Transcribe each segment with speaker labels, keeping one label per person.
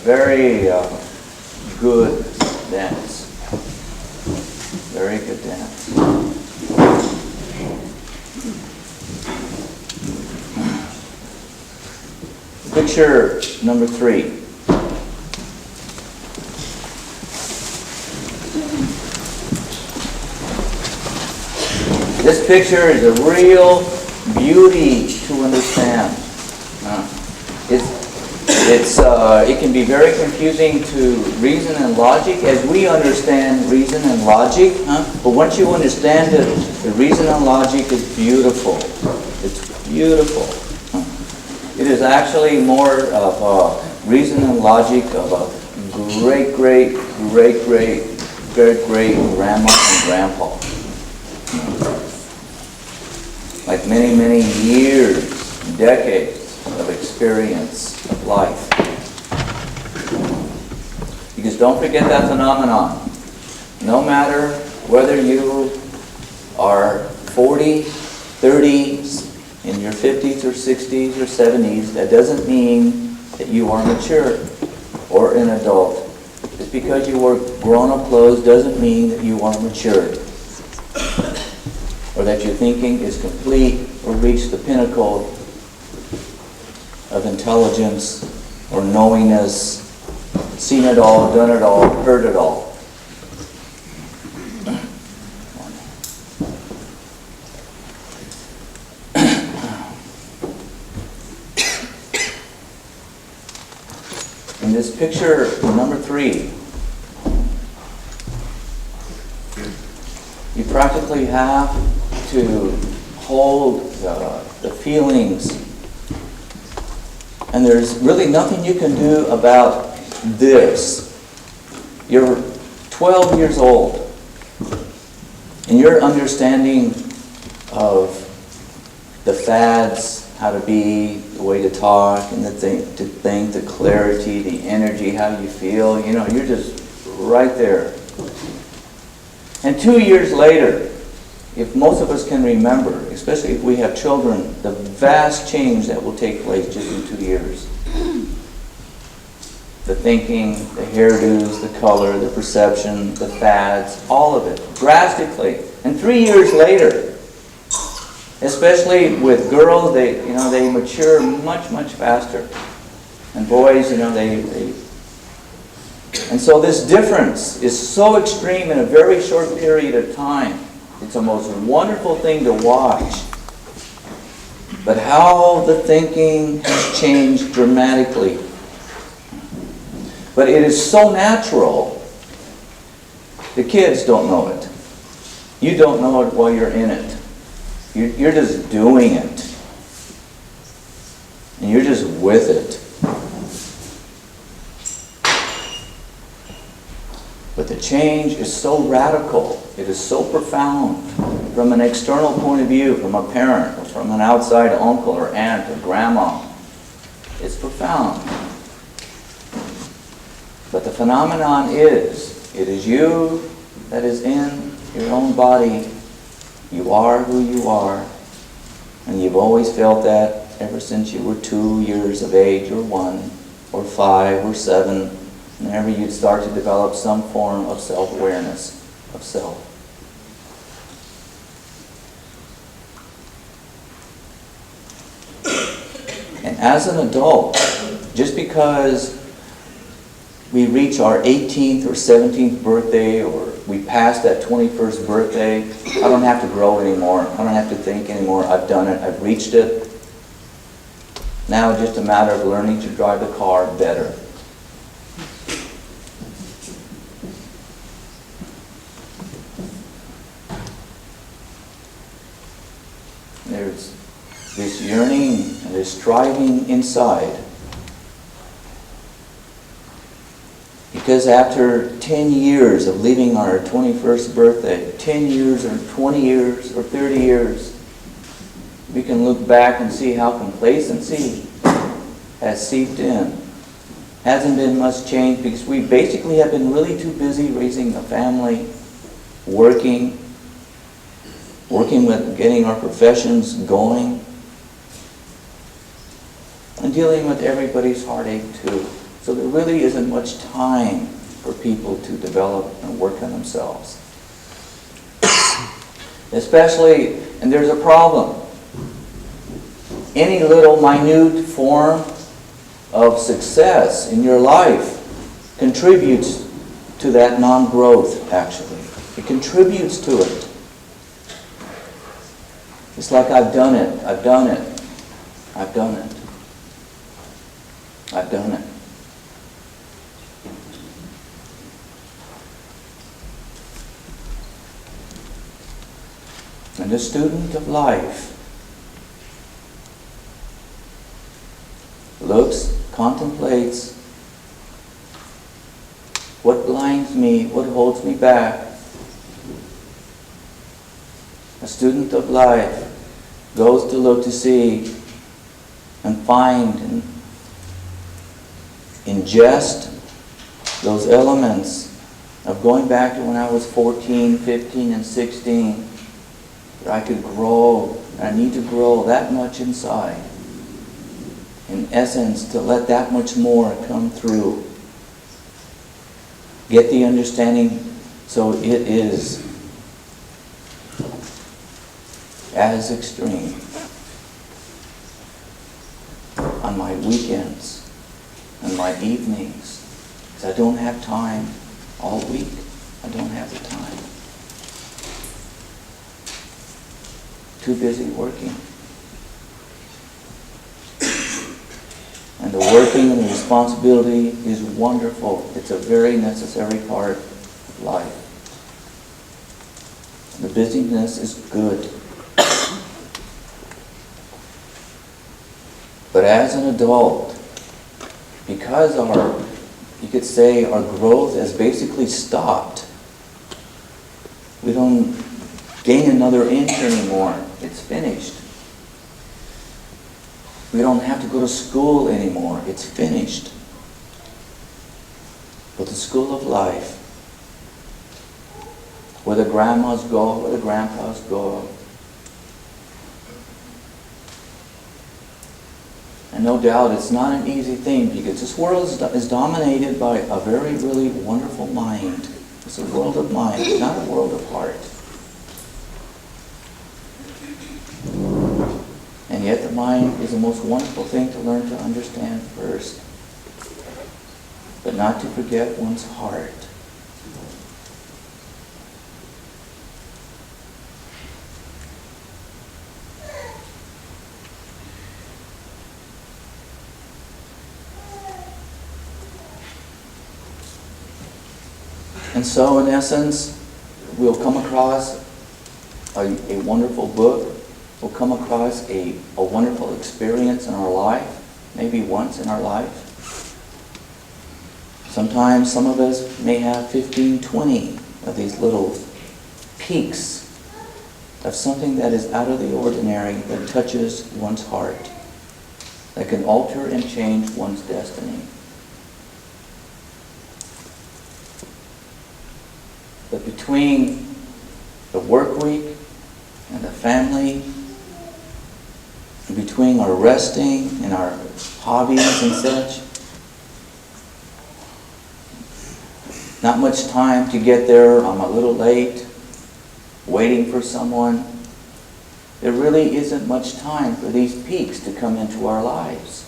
Speaker 1: very good dance. Very good dance. Picture number 3. This picture is a real beauty to understand. It can be very confusing to reason and logic as we understand reason and logic. But once you understand it, the reason and logic is beautiful. It's beautiful. It is actually more of reason and logic of a great-great-great-great-great-grandma and grandpa. Like many, many years, decades of experience of life. Because don't forget that phenomenon. No matter whether you are 40, 30s, in your 50s or 60s or 70s, that doesn't mean that you are mature or an adult. Just because you wear grown-up clothes doesn't mean that you are mature, or that your thinking is complete or reached the pinnacle of intelligence or knowingness, seen it all, done it all, heard it all. In this picture number 3, you practically have to hold the feelings, and there's really nothing you can do about this. You're 12 years old, and your understanding of the fads, how to be, the way to talk, and to think, the clarity, the energy, how you feel, you're just right there. And 2 years later, if most of us can remember, especially if we have children, the vast change that will take place just in 2 years. The thinking, the hairdos, the color, the perception, the fads, all of it, drastically. And 3 years later, especially with girls, they mature much, much faster. And boys, and so this difference is so extreme in a very short period of time. It's a most wonderful thing to watch. But how the thinking has changed dramatically. But it is so natural, the kids don't know it. You don't know it while you're in it. You're just doing it. And you're just with it. But the change is so radical, it is so profound from an external point of view, from a parent, or from an outside uncle or aunt or grandma. It's profound. But the phenomenon is, it is you that is in your own body. You are who you are. And you've always felt that ever since you were 2 years of age, or 1, or 5, or 7. Whenever you start to develop some form of self-awareness of self. And as an adult, just because we reach our 18th or 17th birthday, or we pass that 21st birthday, I don't have to grow anymore. I don't have to think anymore. I've done it. I've reached it. Now it's just a matter of learning to drive the car better. There's this yearning and this striving inside. Because after 10 years of leaving our 21st birthday, 10 years or 20 years or 30 years, we can look back and see how complacency has seeped in. Hasn't been much change because we basically have been really too busy raising a family, working with getting our professions going, and dealing with everybody's heartache too. So there really isn't much time for people to develop and work on themselves. Especially, and there's a problem. Any little minute form of success in your life contributes to that non-growth, actually. It contributes to it. It's like I've done it, I've done it, I've done it, I've done it. And the student of life looks, contemplates, what blinds me, what holds me back. A student of life goes to look to see and find and ingest those elements of going back to when I was 14, 15, and 16, that I could grow, and I need to grow that much inside. In essence, to let that much more come through. Get the understanding so it is as extreme on my weekends and my evenings, because I don't have time all week. I don't have the time. Too busy working. And the working and the responsibility is wonderful. It's a very necessary part of life. The busyness is good. But as an adult, because you could say our growth has basically stopped. We don't gain another inch anymore. It's finished. We don't have to go to school anymore. It's finished. But the school of life, where the grandmas go, where the grandpas go, and no doubt it's not an easy thing, because this world is dominated by a very, really wonderful mind. It's a world of mind, it's not a world of heart. And yet the mind is the most wonderful thing to learn to understand first. But not to forget one's heart. And so, in essence, we'll come across a wonderful book. We'll come across a wonderful experience in our life, maybe once in our life. Sometimes some of us may have 15, 20 of these little peaks of something that is out of the ordinary, that touches one's heart, that can alter and change one's destiny. But between the work week and the family, and between our resting and our hobbies and such, not much time to get there. I'm a little late, waiting for someone. There really isn't much time for these peaks to come into our lives.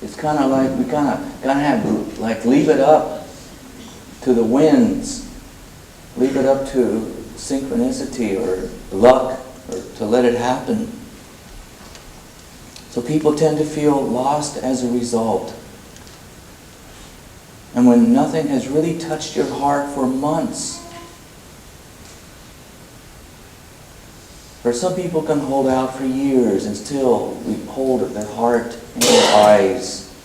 Speaker 1: It's kind of like we kind of have to leave it up to the winds, leave it up to synchronicity or luck, or to let it happen. So people tend to feel lost as a result. And when nothing has really touched your heart for months, or some people can hold out for years and still hold their heart in their eyes,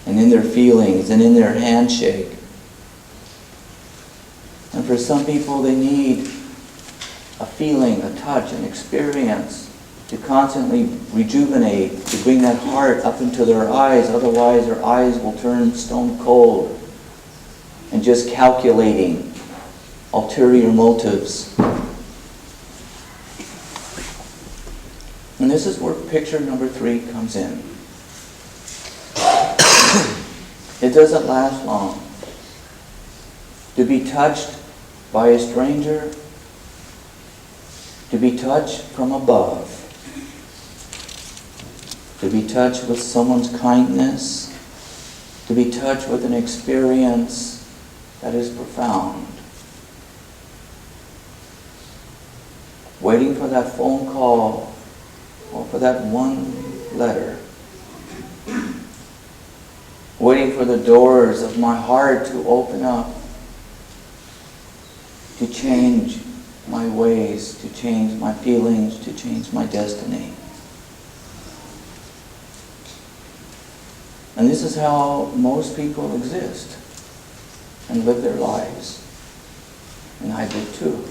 Speaker 1: and in their feelings, and in their handshake. And for some people, they need a feeling, a touch, an experience to constantly rejuvenate, to bring that heart up into their eyes. Otherwise, their eyes will turn stone cold and just calculating ulterior motives. And this is where picture number 3 comes in. it doesn't last long. To be touched by a stranger, to be touched from above, to be touched with someone's kindness, to be touched with an experience that is profound. Waiting for that phone call or for that one letter. Waiting for the doors of my heart to open up, to change my ways, to change my feelings, to change my destiny. And this is how most people exist and live their lives. And I did too.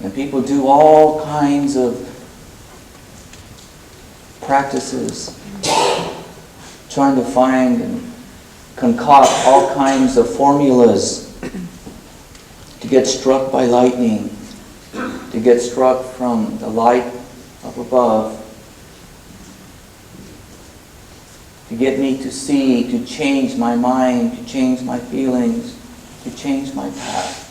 Speaker 1: And people do all kinds of practices, trying to find and concoct all kinds of formulas to get struck by lightning, to get struck from the light of above, to get me to see, to change my mind, to change my feelings, to change my path.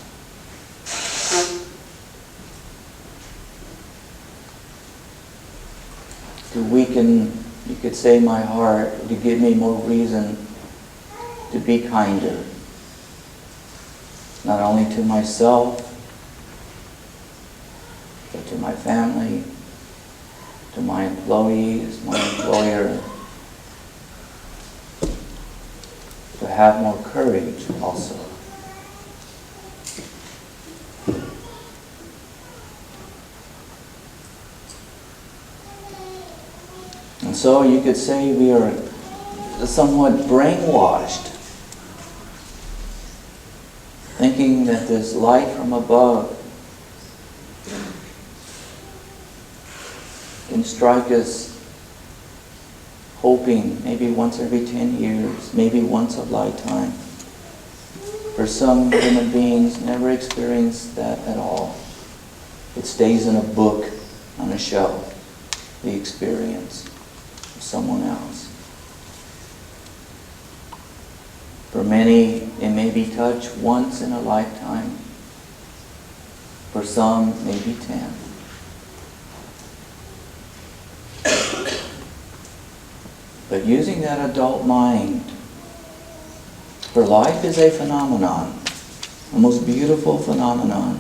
Speaker 1: To weaken, you could say, my heart, to give me more reason to be kinder. Not only to myself, but to my family, to my employees, my employer. To have more courage also. And so you could say we are somewhat brainwashed, thinking that this light from above can strike us, hoping maybe once every 10 years, maybe once a lifetime. For some human beings never experience that at all. It stays in a book on a shelf, the experience of someone else. For many, it may be touched once in a lifetime. For some, maybe 10. But using that adult mind, for life is a phenomenon, a most beautiful phenomenon.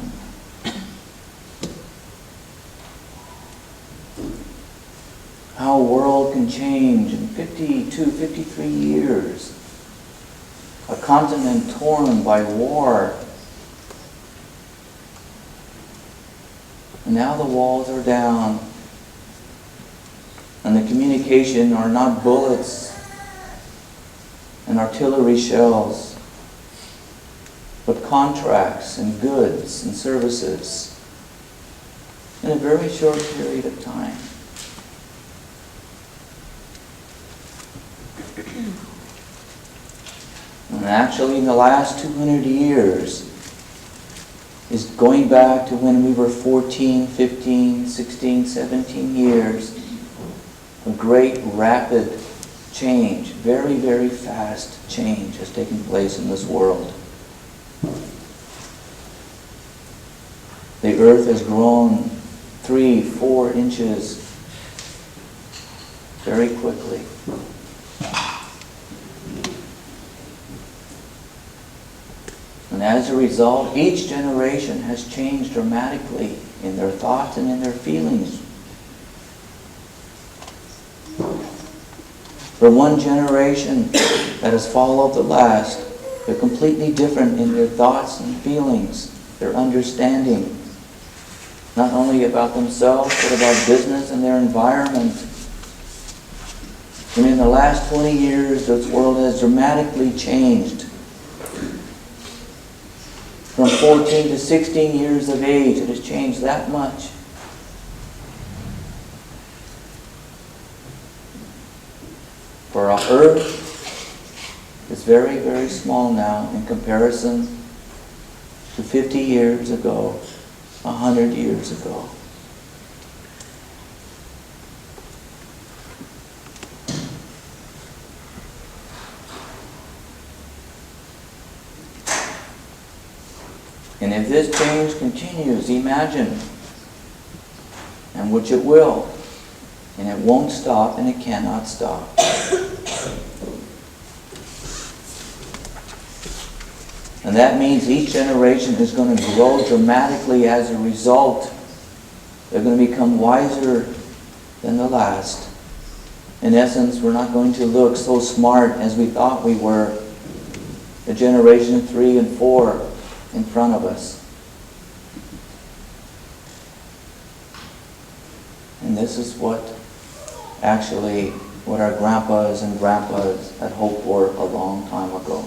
Speaker 1: How a world can change in 52, 53 years. A continent torn by war. And now the walls are down. And the communication are not bullets and artillery shells, but contracts and goods and services in a very short period of time. And actually in the last 200 years is going back to when we were 14, 15, 16, 17 years. A great rapid change, very, very fast change has taken place in this world. The earth has grown 3, 4 inches very quickly. And as a result, each generation has changed dramatically in their thoughts and in their feelings. For one generation that has followed the last, they're completely different in their thoughts and feelings, their understanding, not only about themselves, but about business and their environment. And in the last 20 years, this world has dramatically changed. From 14 to 16 years of age, it has changed that much. For our earth is very, very small now in comparison to 50 years ago, 100 years ago. And if this change continues, imagine, and which it will, and it won't stop and it cannot stop. And that means each generation is going to grow dramatically as a result. They're going to become wiser than the last. In essence, we're not going to look so smart as we thought we were. The generation 3 and 4 in front of us. And this is what our grandpas and grandpas had hoped for a long time ago.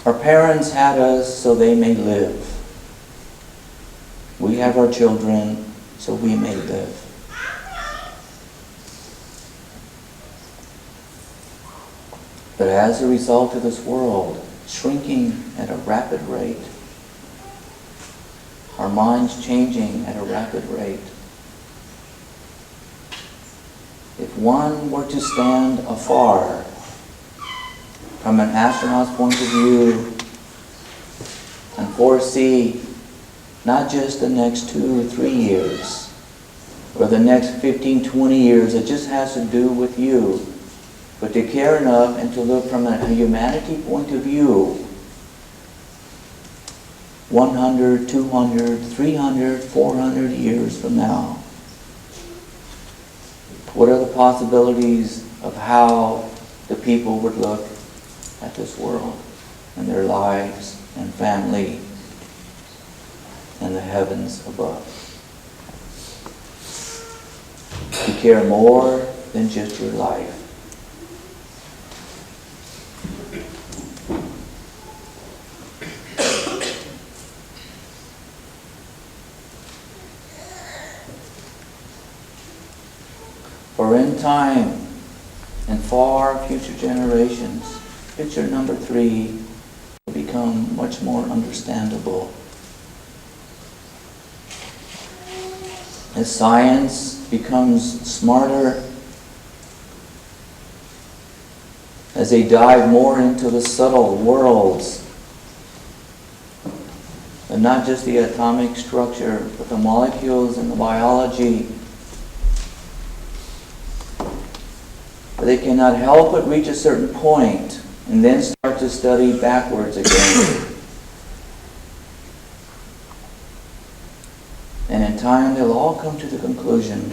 Speaker 1: Our parents had us so they may live. We have our children so we may live. But as a result of this world shrinking at a rapid rate, our minds changing at a rapid rate, if one were to stand afar from an astronaut's point of view and foresee not just the next 2 or 3 years or the next 15, 20 years, it just has to do with you, but to care enough and to look from a humanity point of view 100, 200, 300, 400 years from now. What are the possibilities of how the people would look at this world and their lives and family and the heavens above? You care more than just your life. For in time and far future generations, picture number 3 will become much more understandable. As science becomes smarter, as they dive more into the subtle worlds, and not just the atomic structure, but the molecules and the biology, but they cannot help but reach a certain point and then start to study backwards again. And in time, they'll all come to the conclusion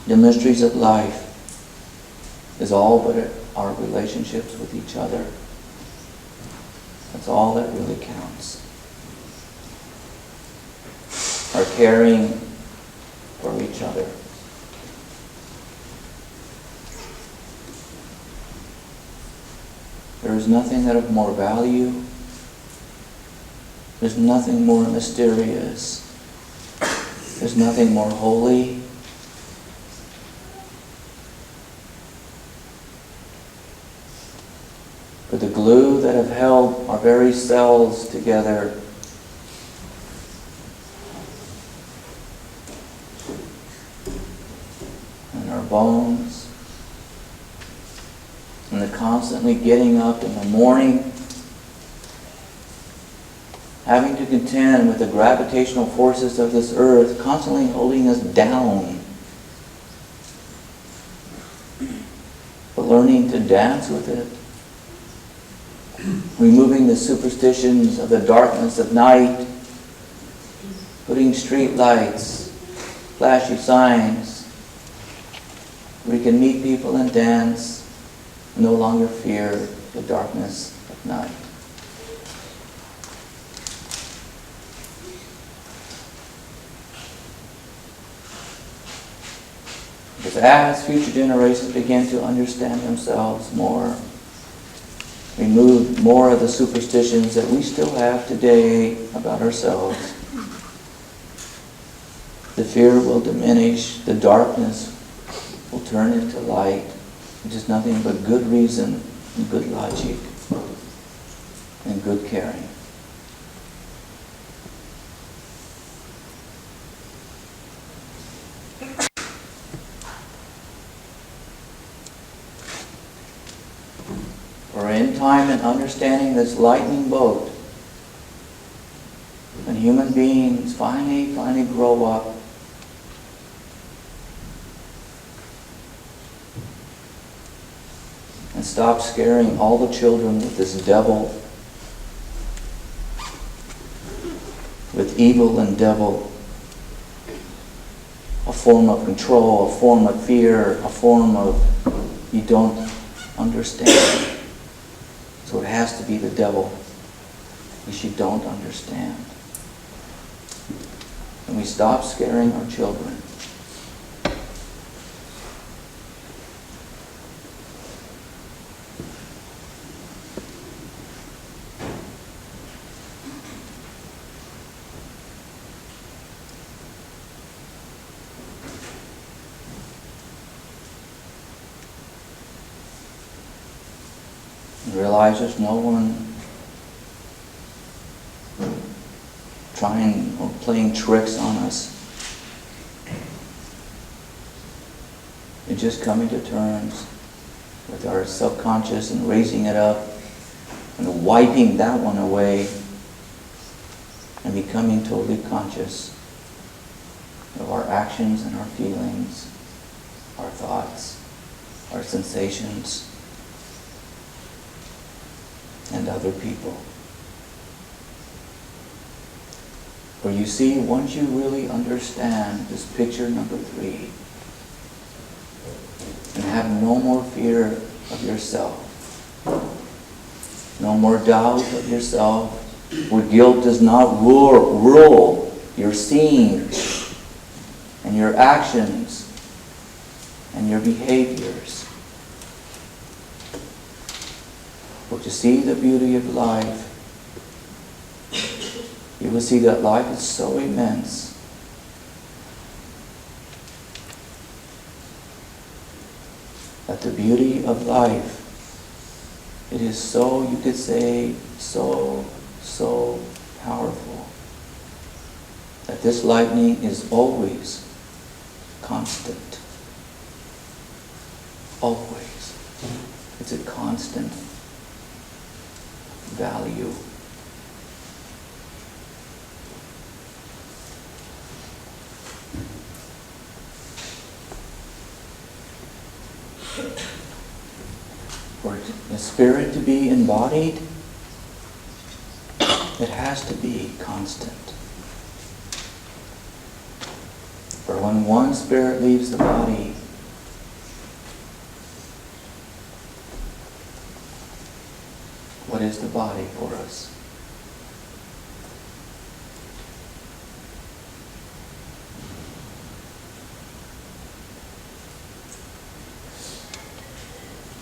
Speaker 1: the mysteries of life is all but our relationships with each other. That's all that really counts. Our caring for each other. There is nothing that of more value. There's nothing more mysterious. There's nothing more holy. But the glue that have held our very cells together and our bones, and the constantly getting up in the morning, having to contend with the gravitational forces of this earth, constantly holding us down, but learning to dance with it, removing the superstitions of the darkness of night, putting street lights, flashy signs, we can meet people and dance, no longer fear the darkness of night. Because as future generations begin to understand themselves more, remove more of the superstitions that we still have today about ourselves, the fear will diminish, the darkness will turn into light, which is nothing but good reason and good logic and good caring. time in understanding this lightning bolt, when human beings finally grow up, and stop scaring all the children with this devil, with evil and devil, a form of control, a form of fear, a form of you don't understand. So it has to be the devil, because you don't understand. And we stop scaring our children. Realize there's no one trying or playing tricks on us. You're just coming to terms with our subconscious and raising it up and wiping that one away and becoming totally conscious of our actions and our feelings, our thoughts, our sensations, and other people. For you see, once you really understand this picture number 3, and have no more fear of yourself, no more doubt of yourself, where guilt does not rule your seeing and your actions and your behaviors. But to see the beauty of life, you will see that life is so immense that the beauty of life, it is so, you could say, so powerful that this lightning is always constant. Always. It's a constant value. For the spirit to be embodied, it has to be constant. For when one spirit leaves the body, what is the body for us?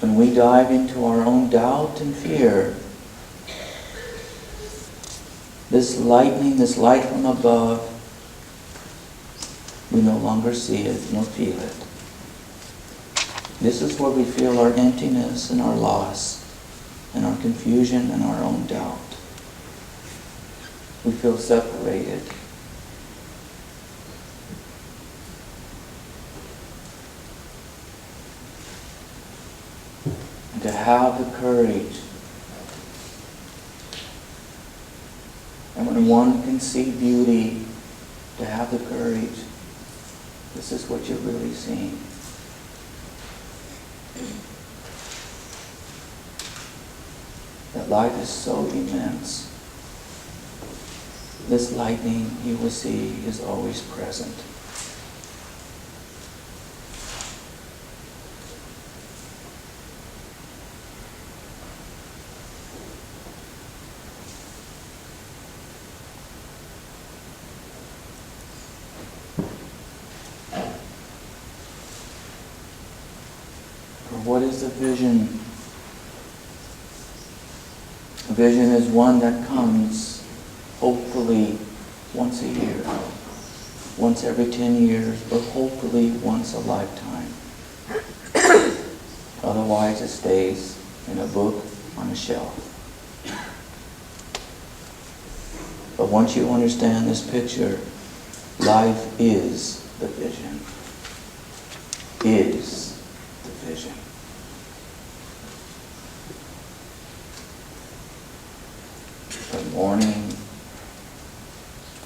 Speaker 1: When we dive into our own doubt and fear, this lightning, this light from above, we no longer see it nor feel it. This is where we feel our emptiness and our loss and our confusion and our own doubt. We feel separated. And to have the courage, and when one can see beauty, to have the courage, this is what you're really seeing. That life is so immense. This lightning, you will see, is always present. For what is the vision? A vision is one that comes, hopefully, once a year, once every 10 years, but hopefully once a lifetime. Otherwise, it stays in a book on a shelf. But once you understand this picture, life is the vision. Is the vision. from morning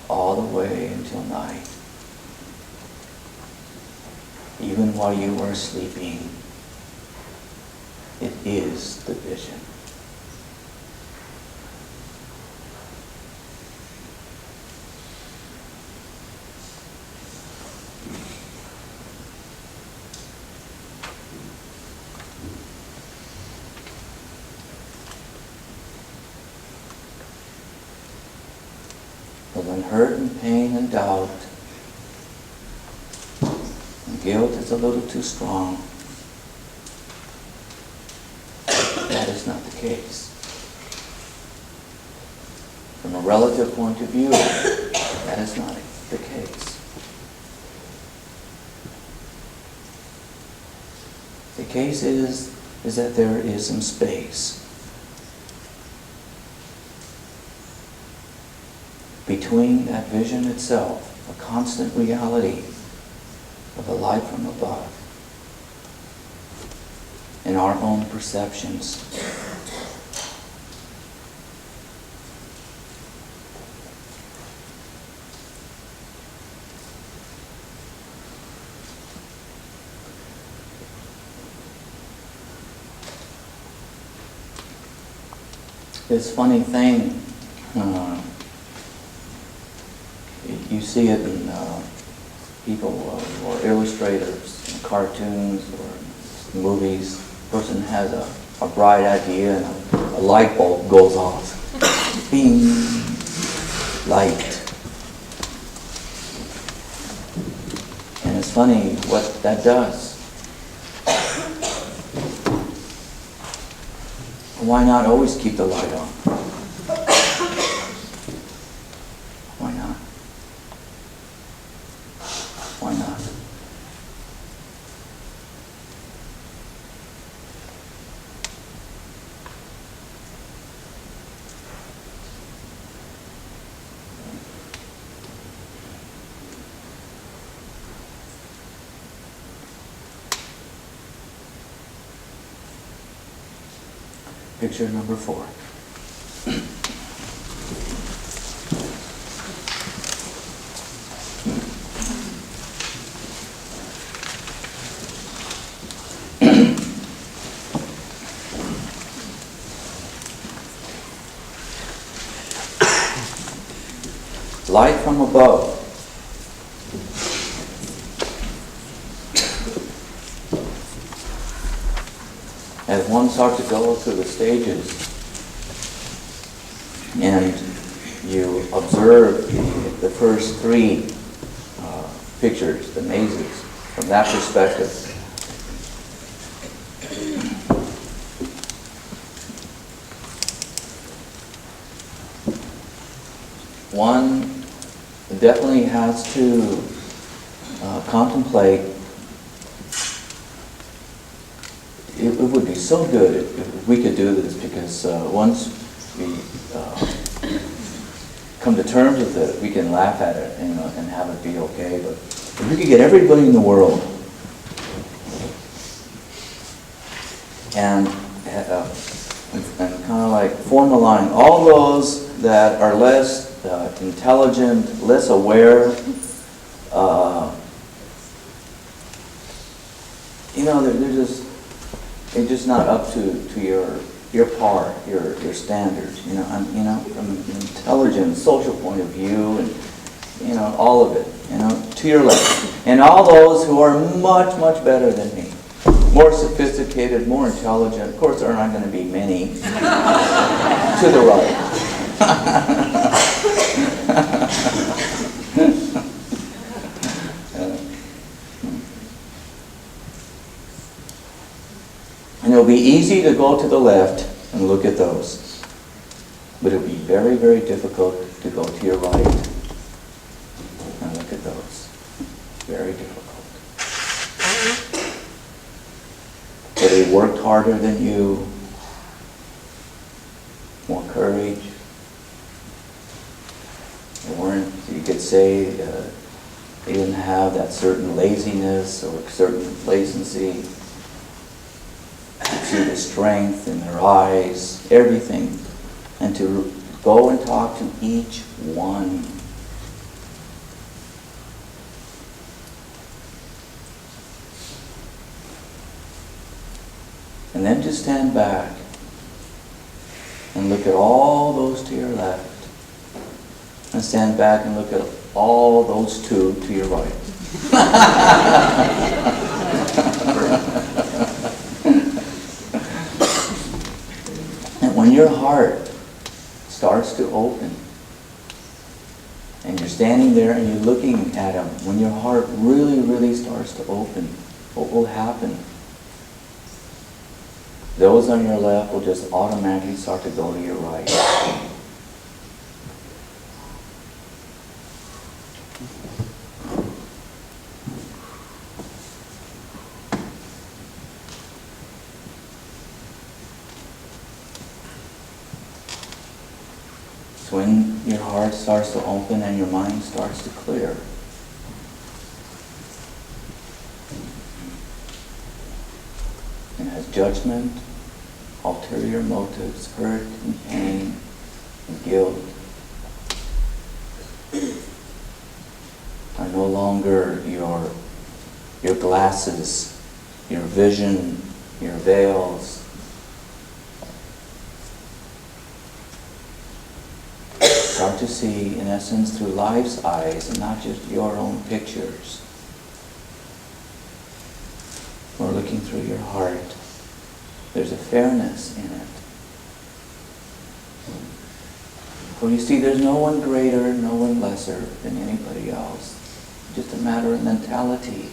Speaker 1: all the way until night. Even while you are sleeping, it is the vision. But when hurt and pain and doubt and guilt is a little too strong, that is not the case. From a relative point of view, that is not the case. The case is that there is some space between that vision itself, a constant reality of a light from above, and our own perceptions. This funny thing, you see it in people who are illustrators, in cartoons or movies. A person has a bright idea and a light bulb goes off. Bing! Light. And it's funny what that does. Why not always keep the light on? Why not? Why not? Picture number 4. Light from above. As one starts to go through the stages and you observe the first 3 pictures, the mazes, from that perspective, one definitely has to contemplate. It would be so good if we could do this, because once we come to terms with it, we can laugh at it and have it be okay. But if we could get everybody in the world and kind of like form a line, all those that are less intelligent, less aware, they're just not up to your par, your standards, from an intelligent social point of view, and all of it, to your left. And all those who are much, much better than me, more sophisticated, more intelligent. Of course, there are not going to be many to the right. And it'll be easy to go to the left and look at those. But it'll be very, very difficult to go to your right and look at those. Very difficult. But they worked harder than you, more courage. They weren't, you could say, they didn't have that certain laziness or certain complacency. You could see the strength in their eyes, everything. And to Go and talk to each one. And then just stand back and look at all those to your left. And stand back and look at all those two to your right. And when your heart starts to open, and you're standing there and you're looking at them, when your heart really, really starts to open, what will happen? Those on your left will just automatically start to go to your right. So when your heart starts to open and your mind starts to clear, and has judgment, ulterior motives, hurt and pain and guilt are no longer your glasses, your vision, your veils. Start to see, in essence, through life's eyes and not just your own pictures. Or looking through your heart. There's a fairness in it. For you see, there's no one greater, no one lesser than anybody else. It's just a matter of mentality.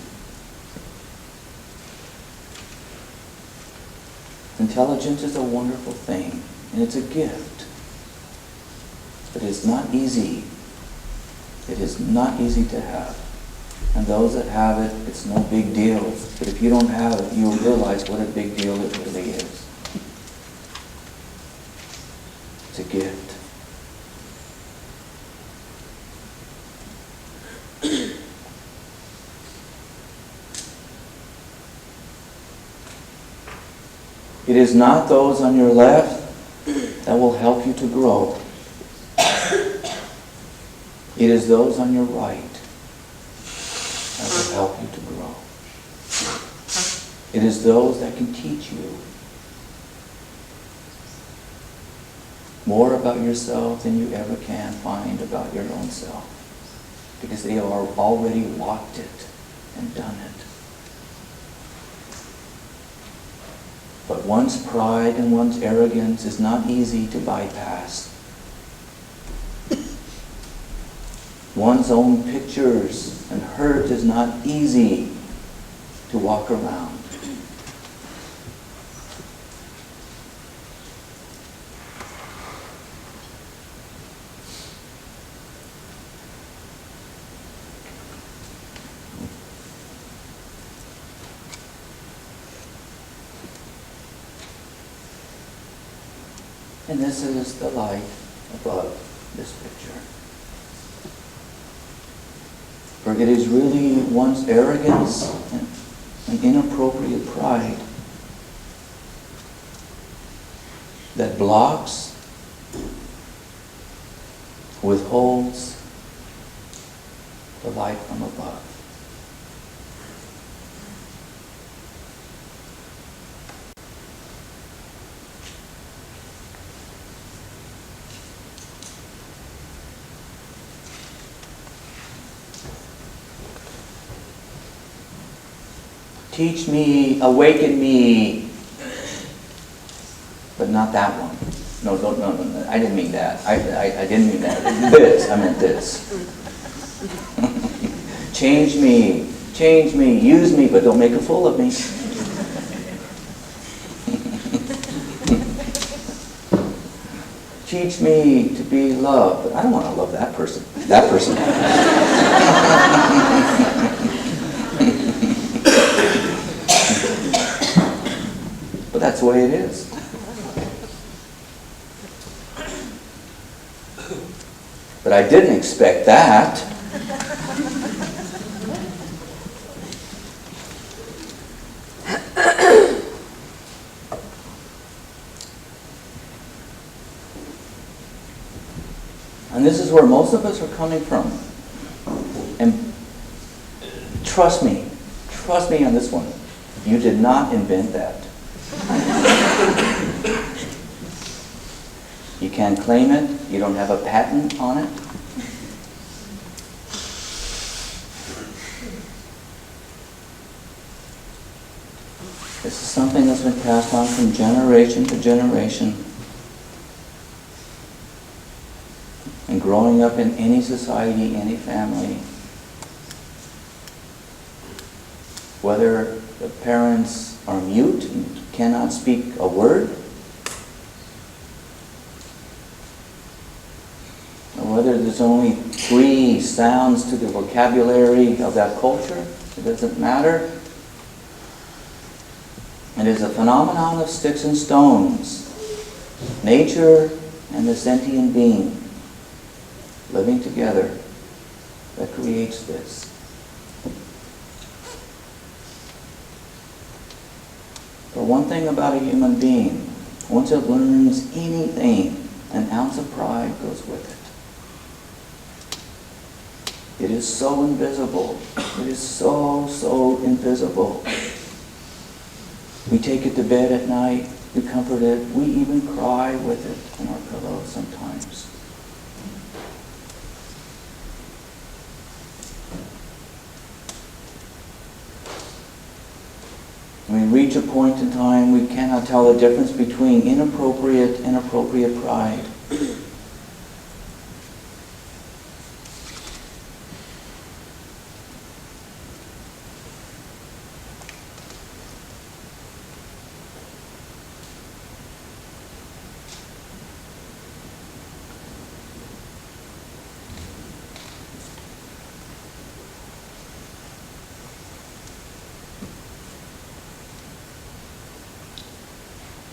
Speaker 1: Intelligence is a wonderful thing, and it's a gift. But it's not easy. It is not easy to have. And those that have it, it's no big deal. But if you don't have it, you'll realize what a big deal it really is. It's a gift. It is not those on your left that will help you to grow. It is those on your right that will help you to grow. It is those that can teach you more about yourself than you ever can find about your own self. Because they are already walked it and done it. But one's pride and one's arrogance is not easy to bypass. One's own pictures and hurt is not easy to walk around. And this is the light above this picture. For it is really one's arrogance and inappropriate pride that blocks, withholds the light from above. Teach me, awaken me, but not that one. No, I didn't mean that. I didn't mean that. This, I meant this. Change me, use me, but don't make a fool of me. Teach me to be loved, but I don't want to love that person. That person. But that's the way it is. But I didn't expect that. And this is where most of us are coming from. And trust me on this one. You did not invent that. You can't claim it. You don't have a patent on it. This is something that's been passed on from generation to generation. And growing up in any society, any family, whether the parents are mute and cannot speak a word, or whether there's only 3 sounds to the vocabulary of that culture, it doesn't matter. It is a phenomenon of sticks and stones, nature and the sentient being living together that creates this. But one thing about a human being, once it learns anything, an ounce of pride goes with it. It is so invisible. It is so invisible. We take it to bed at night, we comfort it, we even cry with it on our pillows sometimes. When we reach a point in time, we cannot tell the difference between inappropriate and appropriate pride.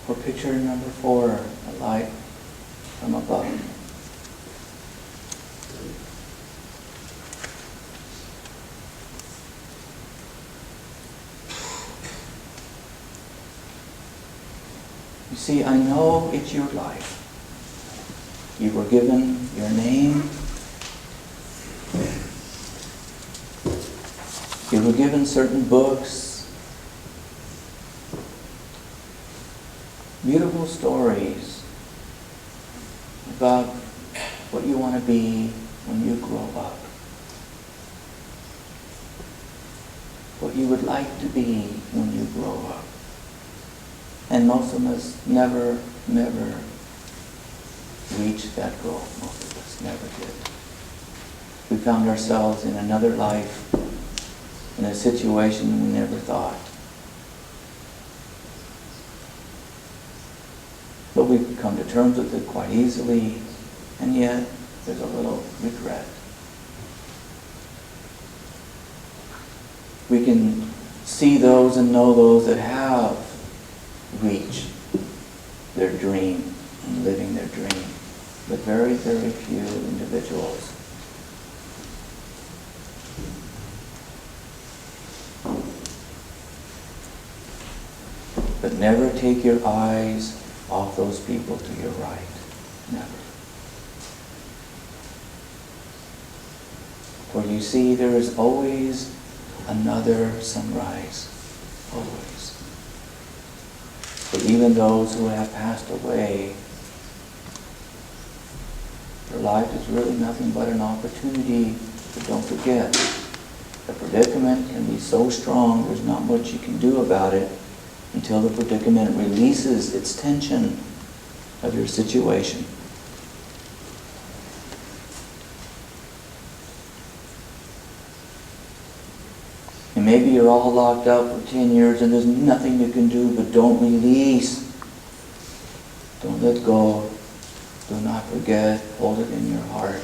Speaker 1: Or picture number 4, a light from above. You see, I know it's your life. You were given your name. You were given certain books. Beautiful stories about what you want to be when you grow up. What you would like to be when you grow up. And most of us never reached that goal. Most of us never did. We found ourselves in another life, in a situation we never thought. But we come to terms with it quite easily, and yet there's a little regret. We can see those and know those that have reached their dream and living their dream, but very few individuals. But never take your eyes off those people to your right. Never. For you see, there is always another sunrise. Always. For even those who have passed away, their life is really nothing but an opportunity. But don't forget, the predicament can be so strong, there's not much you can do about it until the predicament releases its tension of your situation. And maybe you're all locked up for 10 years and there's nothing you can do, but don't release. Don't let go. Do not forget. Hold it in your heart.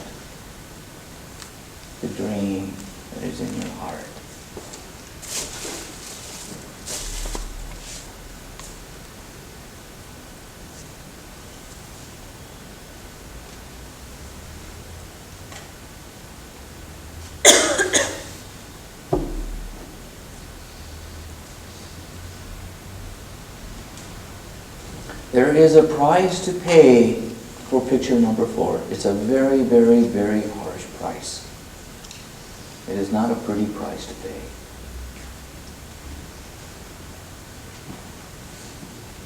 Speaker 1: The dream that is in your heart. There is a price to pay for picture number 4. It's a very, very, very harsh price. It is not a pretty price to pay.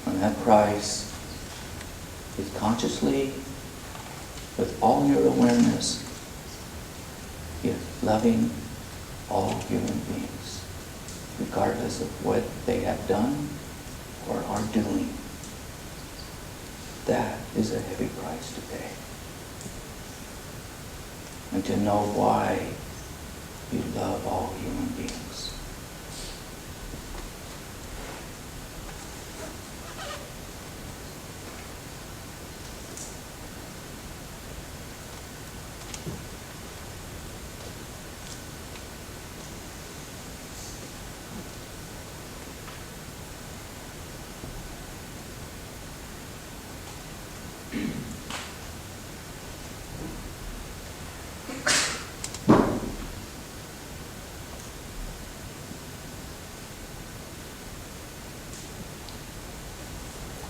Speaker 1: And that price is consciously, with all your awareness, loving all human beings, regardless of what they have done or are doing. That is a heavy price to pay. And to know why you love all human beings.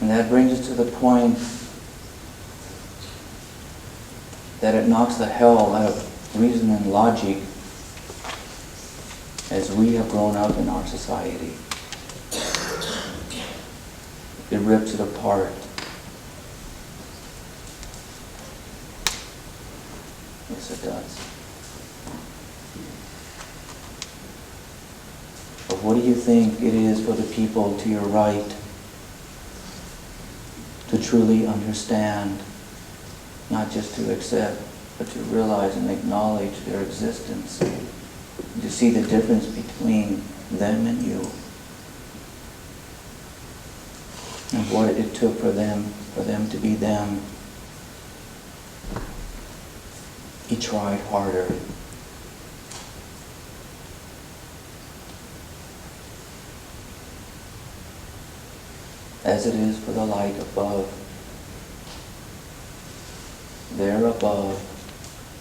Speaker 1: And that brings us to the point that it knocks the hell out of reason and logic as we have grown up in our society. It rips it apart. Yes, it does. But what do you think it is for the people to your right to truly understand, not just to accept, but to realize and acknowledge their existence, to see the difference between them and you, and what it took for them to be them? He tried harder. As it is for the light above. There above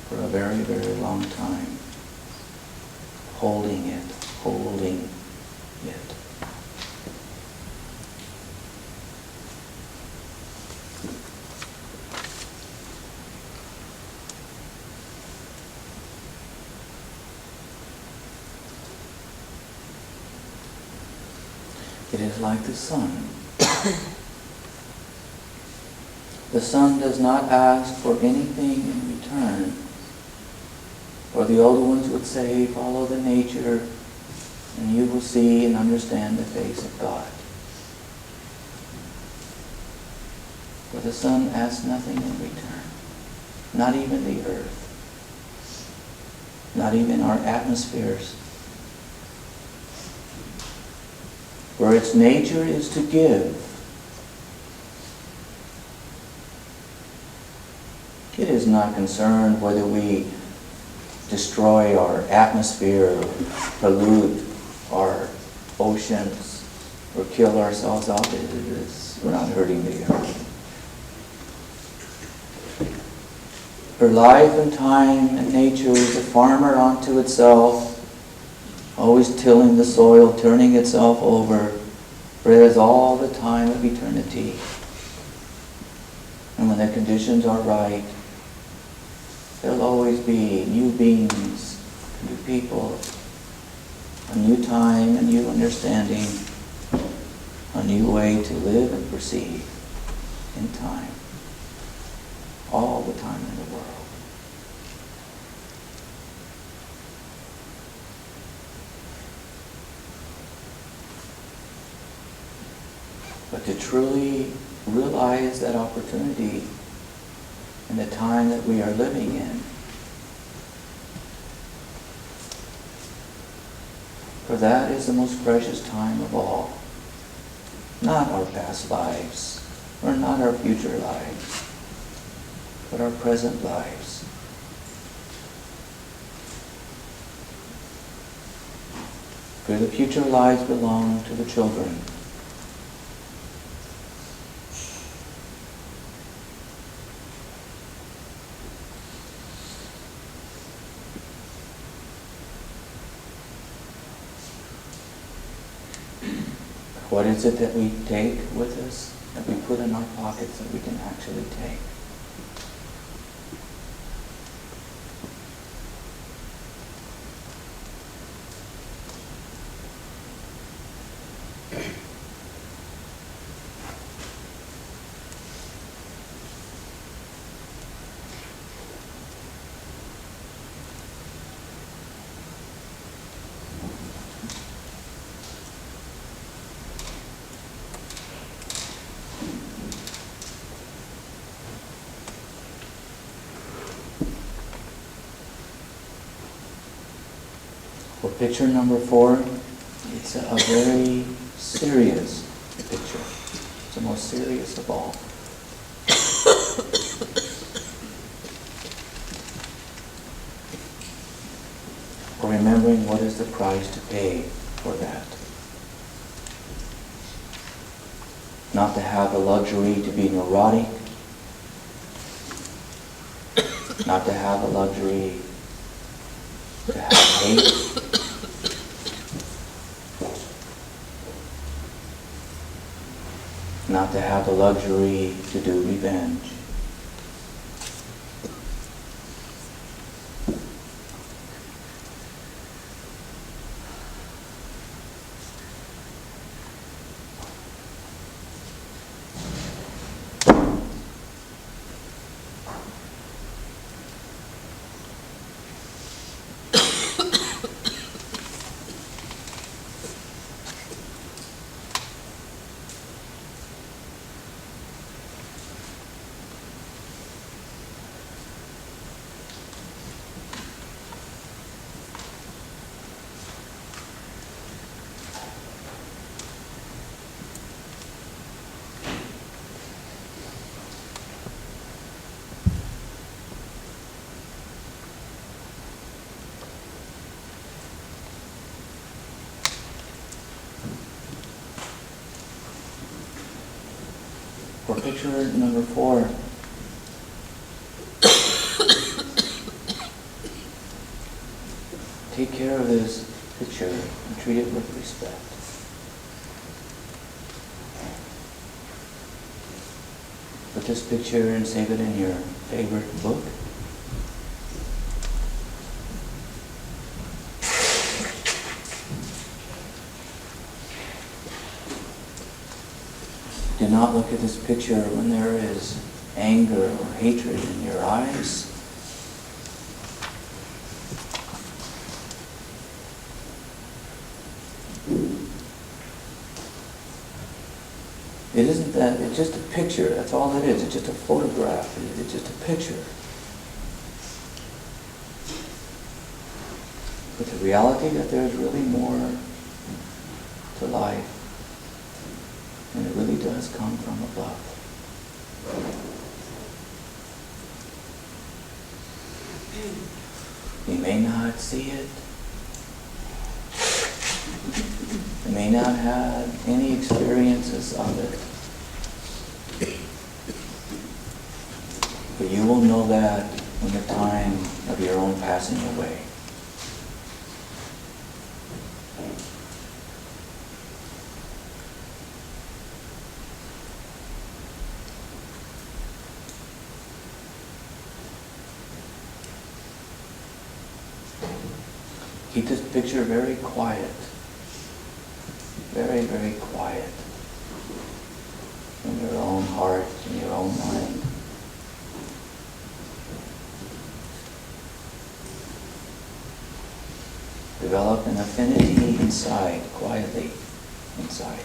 Speaker 1: for a very, very long time. Holding it. It is like the sun. The sun does not ask for anything in return. For the older ones would say, follow the nature, and you will see and understand the face of God. For the sun asks nothing in return. Not even the earth. Not even our atmospheres. For its nature is to give. It is not concerned whether we destroy our atmosphere, or pollute our oceans, or kill ourselves off. We're not hurting the earth. For life and time and nature is a farmer unto itself, always tilling the soil, turning itself over, for it is all the time of eternity. And when the conditions are right, there'll always be new beings, new people, a new time, a new understanding, a new way to live and perceive in time, all the time in the world. But to truly realize that opportunity in the time that we are living in, for that is the most precious time of all. Not our past lives, or not our future lives, but our present lives. For the future lives belong to the children. What is it that we take with us, that we put in our pockets that we can actually take? picture number 4, it's a very serious picture. It's the most serious of all. For remembering what is the price to pay for that. Not to have the luxury to be neurotic, not to have the luxury to have hate, not to have the luxury to do revenge. For picture number 4, take care of this picture and treat it with respect. Put this picture and save it in your favorite book. Do not look at this picture when there is anger or hatred in your eyes. It isn't that, it's just a picture, that's all it is. It's just a photograph, it's just a picture. But the reality that there's really more to life. And it really does come from above. You may not see it. You may not have any experiences of it. But you will know that when the time of your own passing away. Keep this picture very quiet. Very, very quiet. In your own heart, in your own mind. Develop an affinity inside, quietly inside.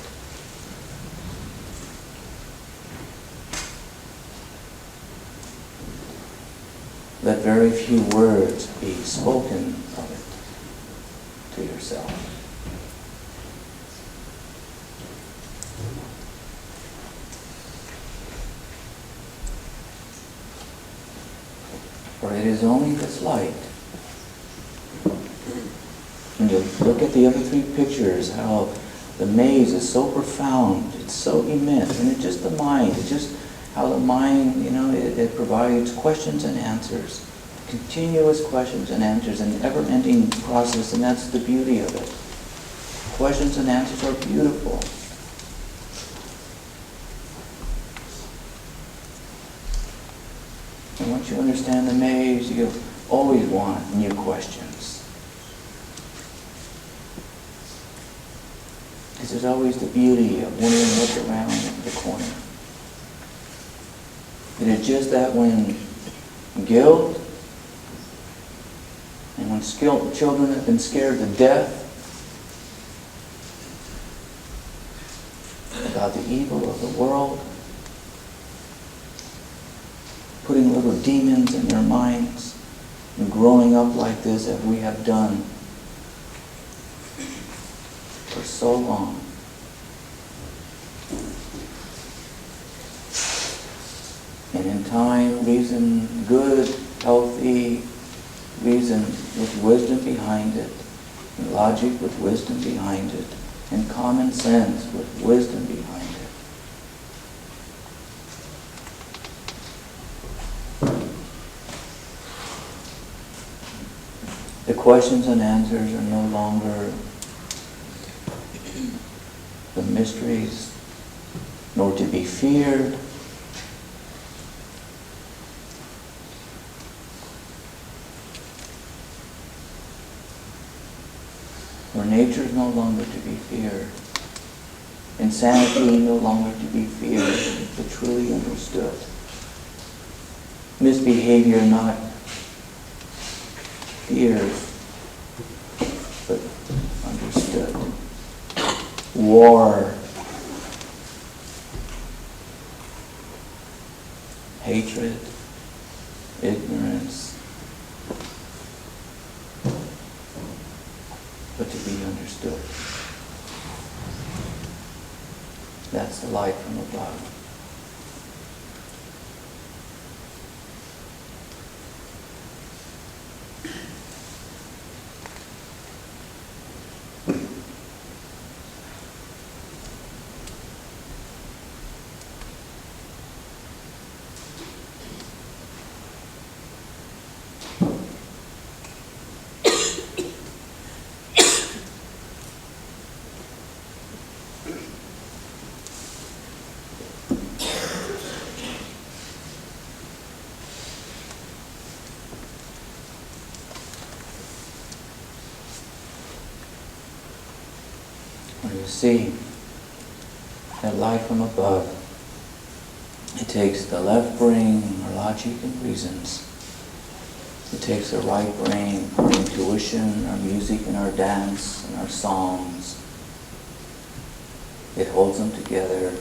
Speaker 1: Let very few words be spoken of it to yourself. For it is only this light. When you look at the other 3 pictures, how the maze is so profound, it's so immense, and it's just the mind, it's just how the mind, it provides questions and answers. Continuous questions and answers, an never-ending process, and that's the beauty of it. Questions and answers are beautiful. And once you understand the maze, you always want new questions. Because there's always the beauty of wondering what's around the corner. It is just that when guilt and when children have been scared to death about the evil of the world, putting little demons in their minds and growing up like this as we have done, so long. And in time, reason, good, healthy reason with wisdom behind it, and logic with wisdom behind it, and common sense with wisdom behind it. The questions and answers are no longer the mysteries, nor to be feared. Where nature is no longer to be feared. Insanity no longer to be feared, but truly understood. Misbehavior not feared, but understood. War, hatred, ignorance, but to be understood. That's the light from above. You see that light from above. It takes the left brain, our logic and reasons. It takes the right brain, our intuition, our music and our dance and our songs. It holds them together.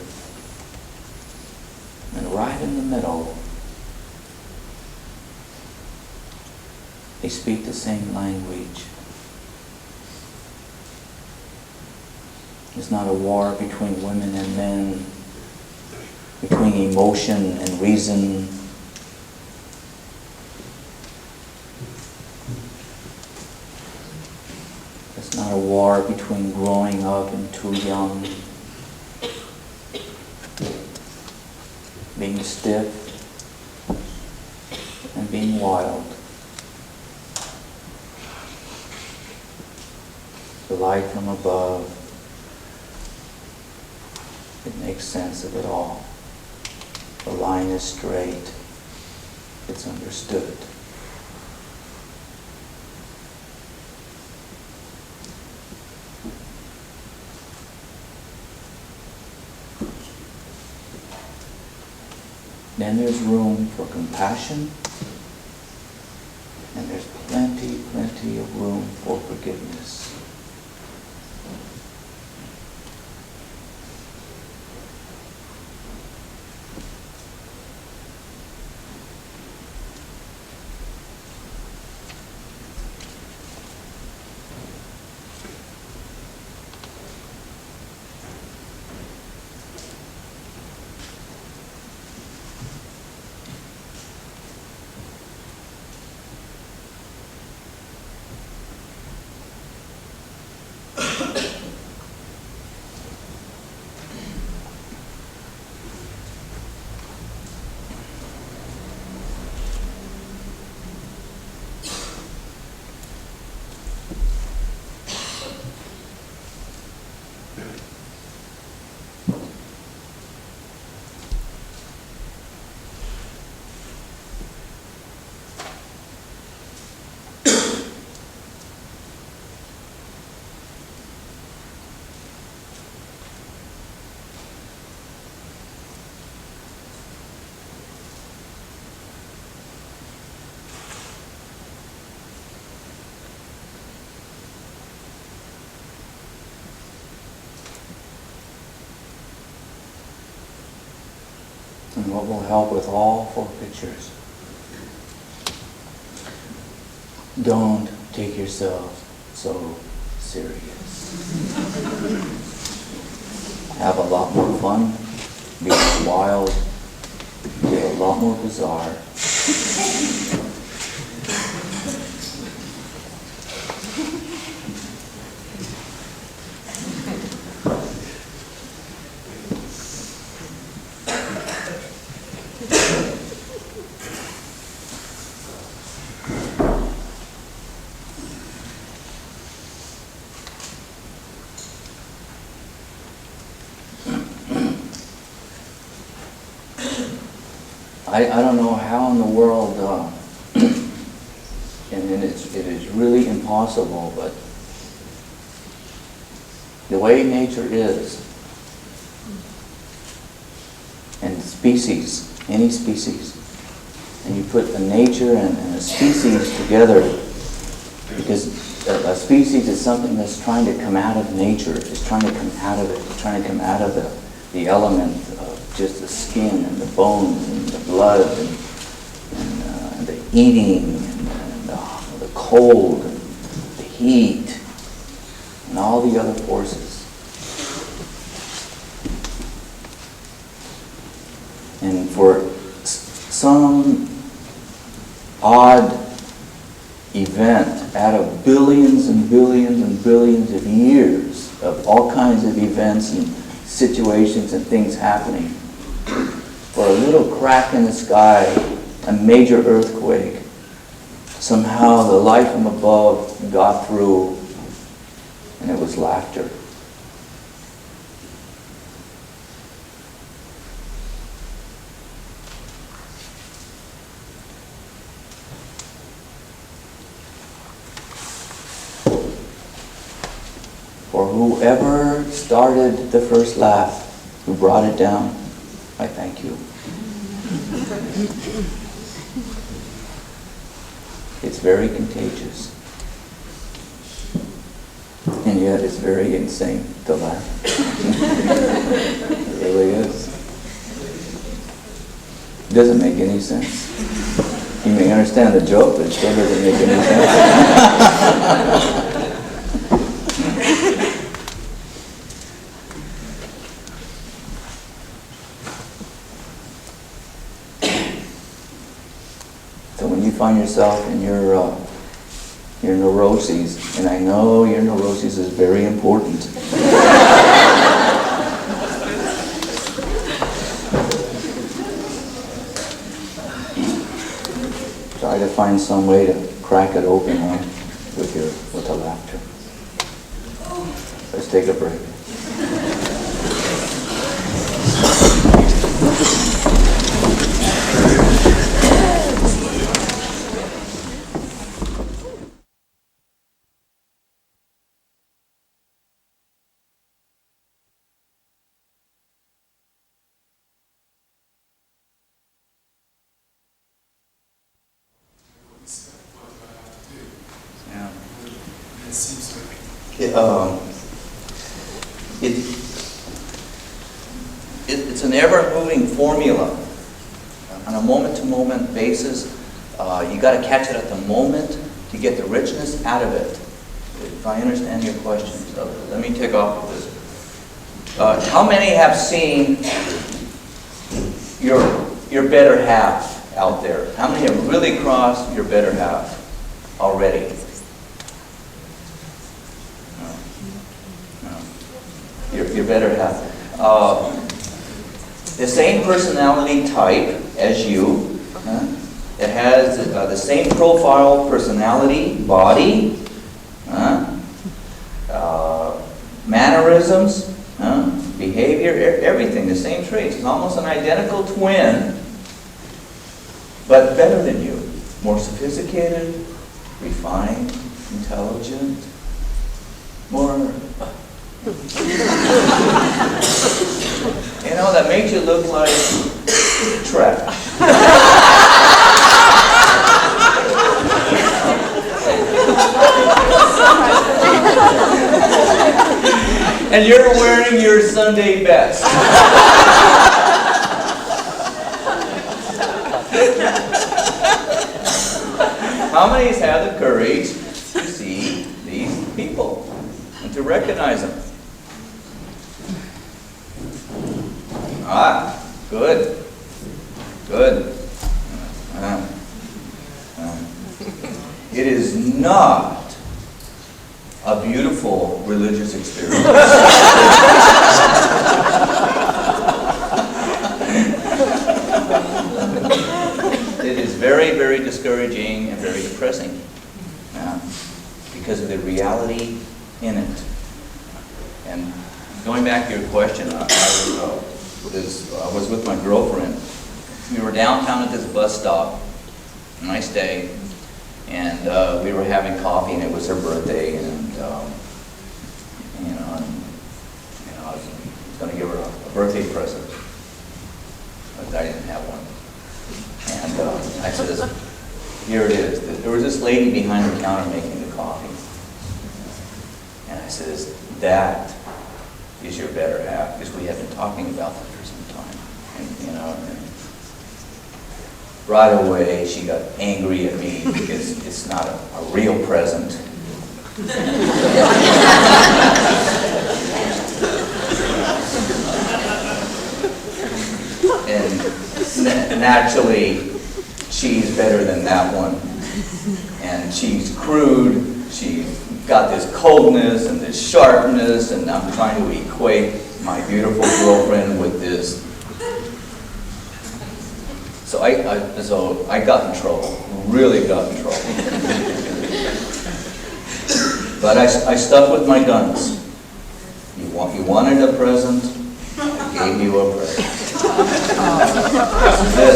Speaker 1: And right in the middle, they speak the same language. It's not a war between women and men, between emotion and reason. It's not a war between growing up and too young, being stiff and being wild. The light from above. It makes sense of it all. The line is straight. It's understood. Then there's room for compassion, and there's plenty of room for forgiveness. And what will help with all four pictures? Don't take yourself so serious. Have a lot more fun, be wild, be a lot more bizarre. I don't know how in the world, and it is really impossible, but the way nature is, and species, any species, and you put a nature and a species together, because a species is something that's trying to come out of nature, it's trying to come out of it, it's trying to come out of the element of just the skin and the bones and the blood and the eating and the cold and the heat and all the other forces. And for some odd event out of billions and billions and billions of years of all kinds of events and situations and things happening, for a little crack in the sky, a major earthquake, somehow the light from above got through, and it was laughter. For whoever started the first laugh, who brought it down, I thank you. It's very contagious. And yet it's very insane to laugh. It really is. It doesn't make any sense. You may understand the joke, but it still doesn't make any sense. So when you find yourself in your neuroses, and I know your neuroses is very important. Try to find some way to crack it open with the laughter. Let's take a break.
Speaker 2: It seems like
Speaker 1: it's an ever-moving formula on a moment-to-moment basis. You got to catch it at the moment to get the richness out of it. If I understand your question, so let me take off with this. How many have seen your better half out there? How many have really crossed your better half already? Your better half. The same personality type as you. It has the same profile, personality, body, mannerisms, behavior, everything, the same traits. It's almost an identical twin, but better than you. More sophisticated, refined, intelligent, more... that makes you look like trash. And you're wearing your Sunday best. How many have the courage to see these people? and to recognize them. Ah, good. Good. It is not a beautiful religious experience. It is very, very discouraging and very depressing because of the reality in it. And going back to your question, I was with my girlfriend. We were downtown at this bus stop, nice day, and we were having coffee, and it was her birthday, and I was going to give her a birthday present, but I didn't have one. And I said, here it is. There was this lady behind the counter making the coffee, and I says, that is your better half, because we had been talking about that for some time, and right away she got angry at me because it's not a real present. And naturally, she's better than that one. And she's crude, she's got this coldness and this sharpness, and I'm trying to equate my beautiful girlfriend with this. So I got in trouble, really got in trouble. But I stuck with my guns. You wanted a present, I gave you a present. This is it.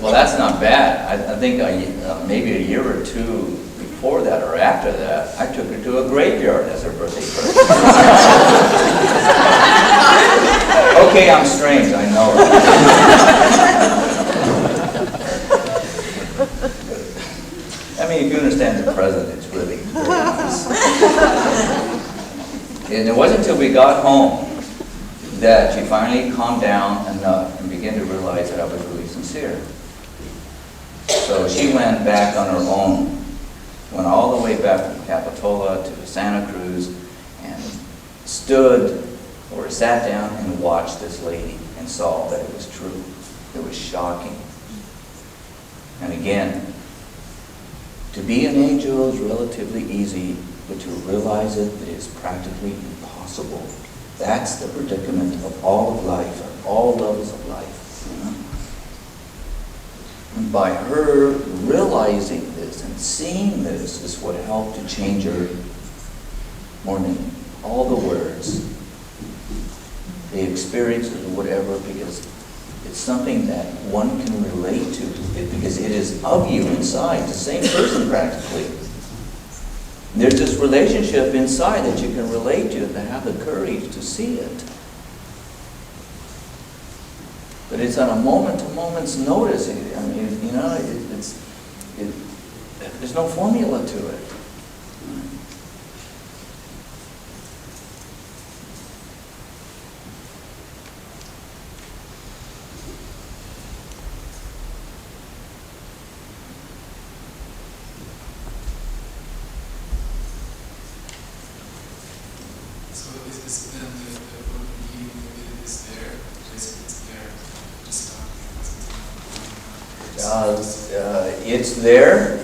Speaker 1: Well, that's not bad. I think maybe a year or two before that or after that, I took her to a graveyard as her birthday present. Okay, I'm strange, I know. I mean, if you understand the present, it's really very nice. And it wasn't until we got home that she finally calmed down enough and began to realize that I was really sincere. So she went back on her own, went all the way back from Capitola to Santa Cruz, and stood or sat down and watched this lady and saw that it was true. It was shocking. And again, to be an angel is relatively easy, but to realize it is practically impossible. That's the predicament of all of life, of all levels of life. You know? And by her realizing this and seeing this is what helped to change her more than all the words, the experiences, or whatever, because it's something that one can relate to, because it is of you inside, the same person practically. There's this relationship inside that you can relate to, that have the courage to see it. But it's on a moment-to-moment's notice. I mean, you know, there's no formula to it. It's there,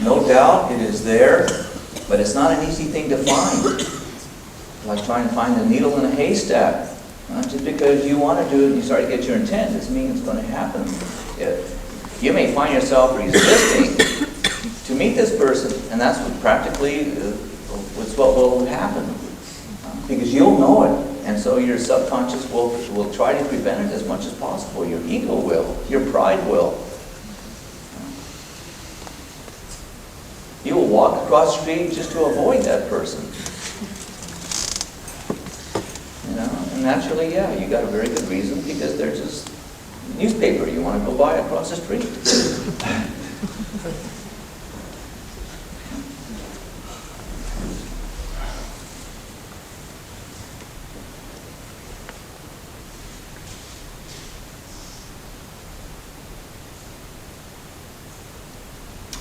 Speaker 1: no doubt it is there, but it's not an easy thing to find. Like trying to find a needle in a haystack. Just because you want to do it and you start to get your intent doesn't mean it's going to happen. You may find yourself resisting to meet this person, and that's what practically what will happen. Because you'll know it, and so your subconscious will try to prevent it as much as possible. Your ego will, your pride will. You will walk across the street just to avoid that person. You know, and naturally, yeah, you got a very good reason, because there's this newspaper you want to go buy across the street.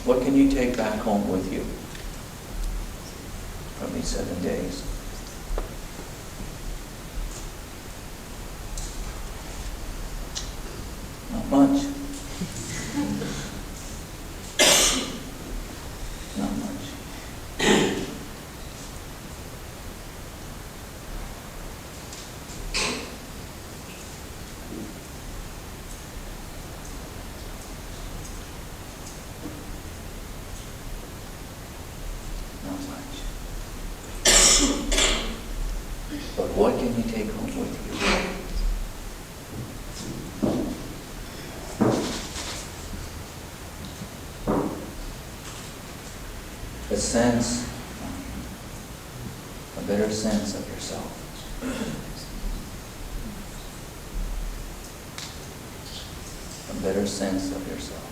Speaker 1: What can you take back home with you from these 7 days? Not much. Not much. Not much. But what can you take home with you? A sense, a better sense of yourself. A better sense of yourself.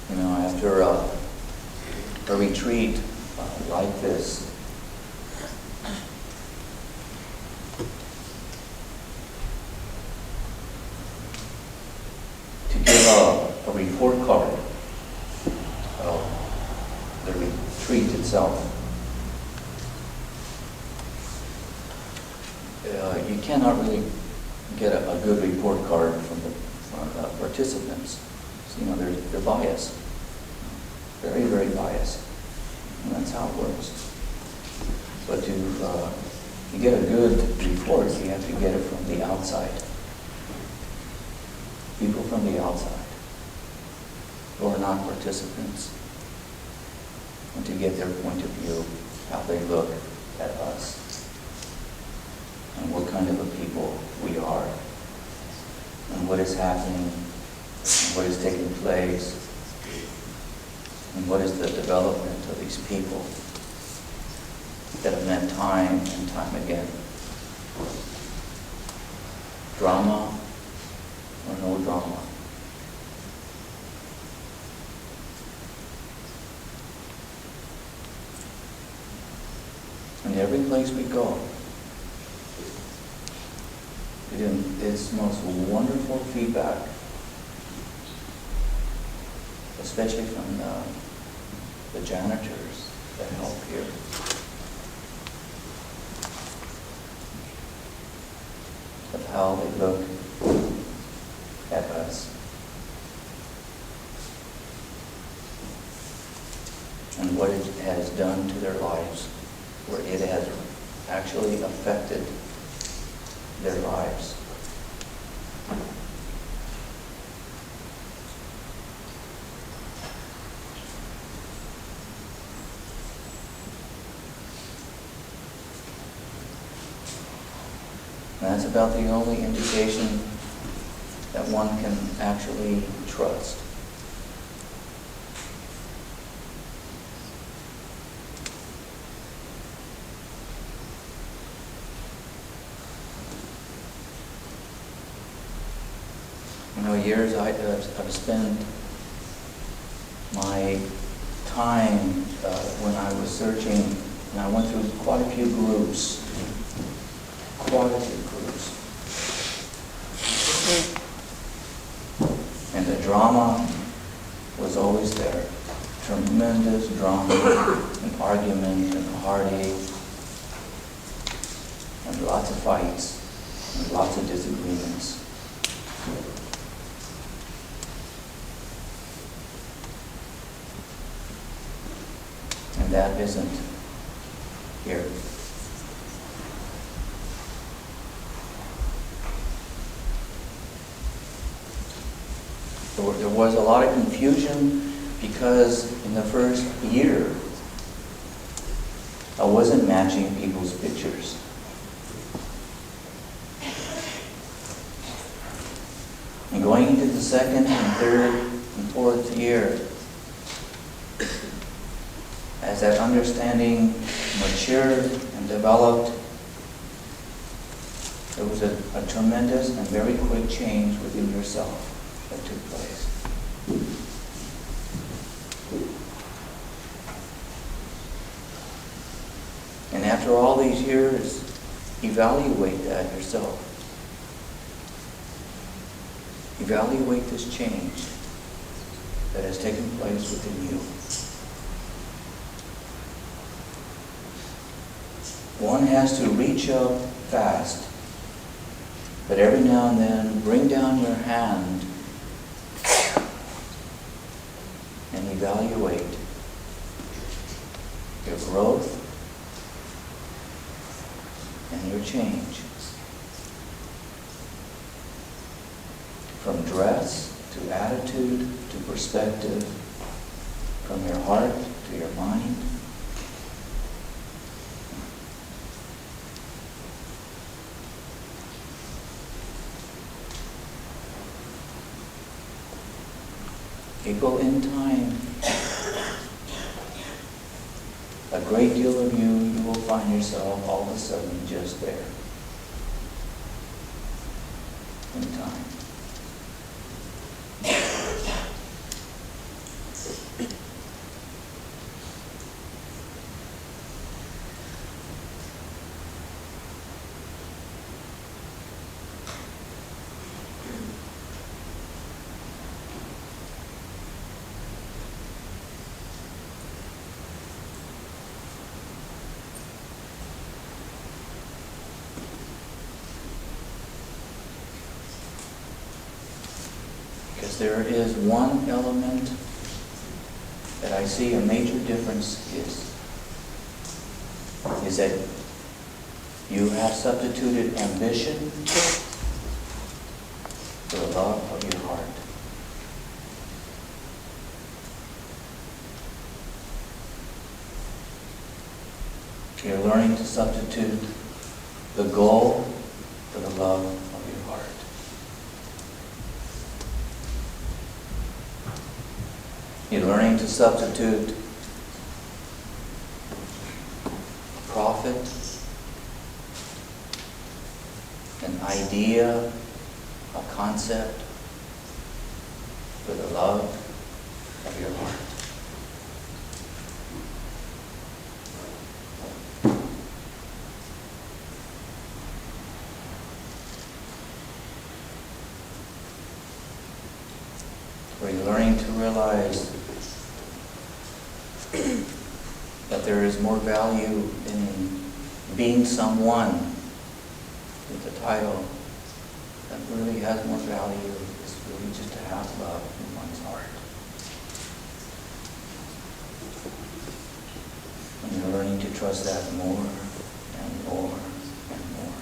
Speaker 1: You know, after a retreat like this, to give a report card of the retreat itself, you cannot really get a good report card from the participants. You know, they're biased, very, very biased, and that's how it works. But to get a good report, you have to get it from the outside. People from the outside, who are not participants, and to get their point of view, how they look at us, and what kind of a people we are, and what is happening, what is taking place, and what is the development of these people that have met time and time again. Drama or no drama. And every place we go, it's most wonderful feedback, especially from the janitors that help here. Of how they look at us. And what it has done to their lives, where it has actually affected their lives. And that's about the only indication that one can actually trust. You know, years I've spent my time when I was searching, and I went through quite a few groups. And the drama was always there. Tremendous drama and argument and heartache and lots of fights and lots of disagreements. that isn't here. There was a lot of confusion because in the first year, I wasn't matching people's pictures. And going into the second and third and fourth year, as that understanding matured and developed, there was a tremendous and very quick change within yourself that took place. And after all these years, evaluate that yourself. Evaluate this change that has taken place within you. One has to reach up fast, but every now and then bring down your hand and evaluate your growth and your change. From dress to attitude to perspective, from your heart to your mind. People in time, a great deal of you will find yourself all of a sudden just there. In time. Because there is one element that I see a major difference is that you have substituted ambition for the love of your heart. You're learning to substitute the goal for the love of your heart. You're learning to substitute profit, an idea, a concept, for the love of your heart. Where you're learning to realize that there is more value in being someone with the title that really has more value is really just to have love in one's heart. And you're learning to trust that more and more and more.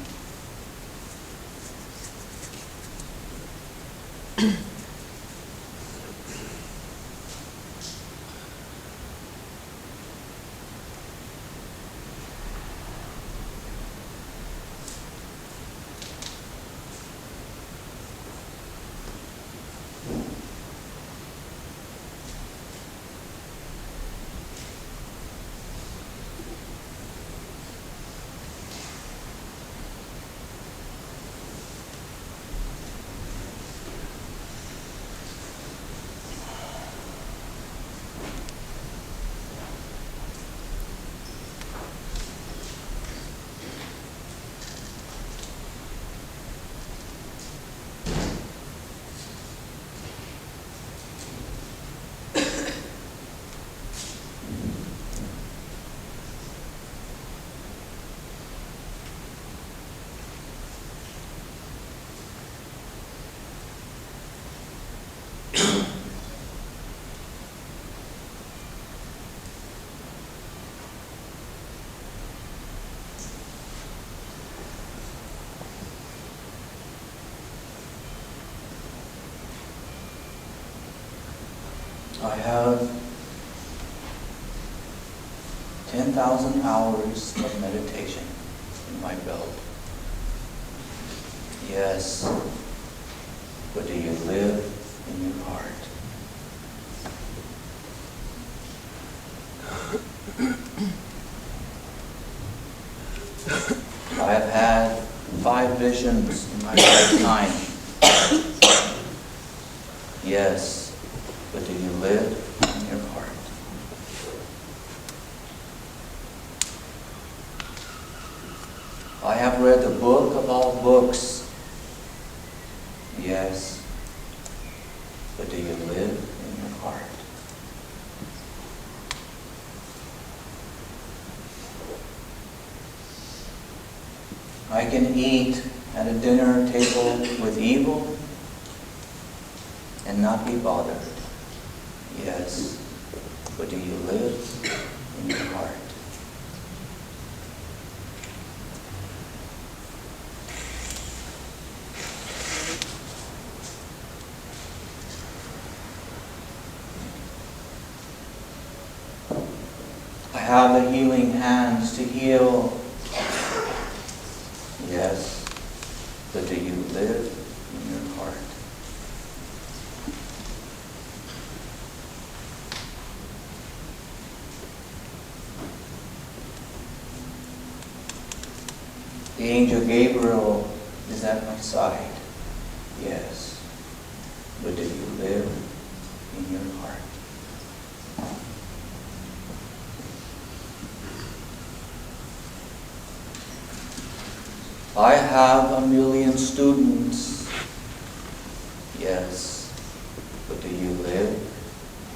Speaker 1: I have 10,000 hours of meditation in my belt. Yes, but do you live in your heart? I have had 5 visions in my lifetime. Yes, but do you live in your heart? I have read the book of all books. Yes, but do you live in your heart? I can eat at a dinner table with evil and not be bothered. Yes, but do you live in your heart? I have the healing hands to heal. Yes, but do you live in your heart? The angel Gabriel is at my side. Yes, but do you live in your heart? I have 1,000,000 students. Yes, but do you live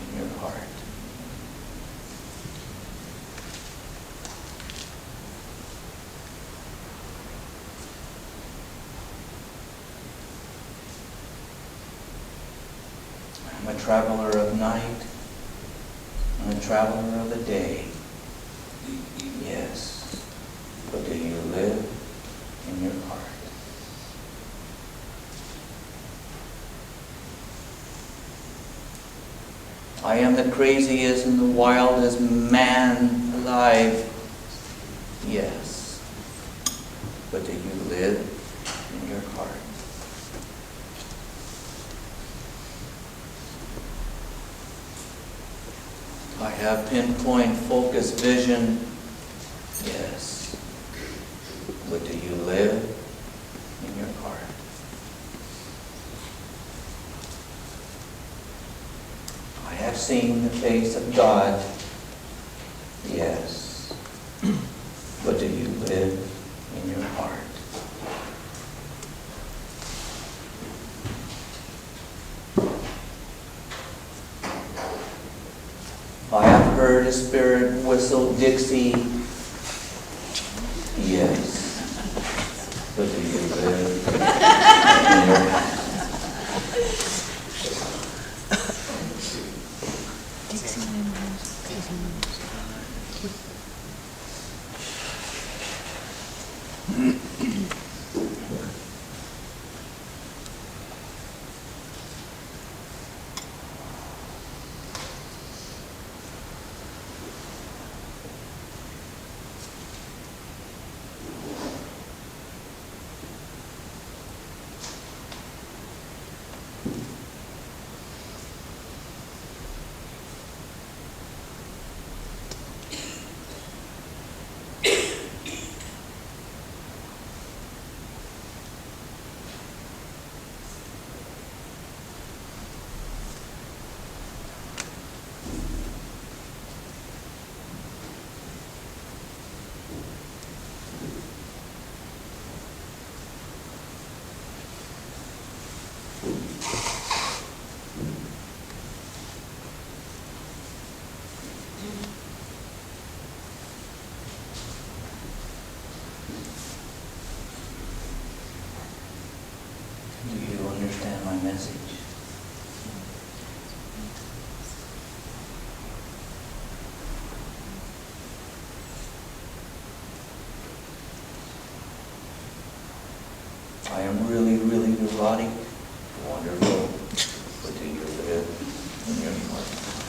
Speaker 1: in your heart? I'm a traveler of night. I'm a traveler of the day. Yes, but do you live in your heart? I am the craziest and the wildest man alive. Yes, but do you live in your heart? I have pinpoint focus vision. Yes, but do you live in your heart? I have seen the face of God. Yes, but do you live in your heart? I have heard a spirit whistle Dixie. Yes, but do you live in your heart? Do you understand my message? I am really, really neurotic, wonderful, but do you live in your heart?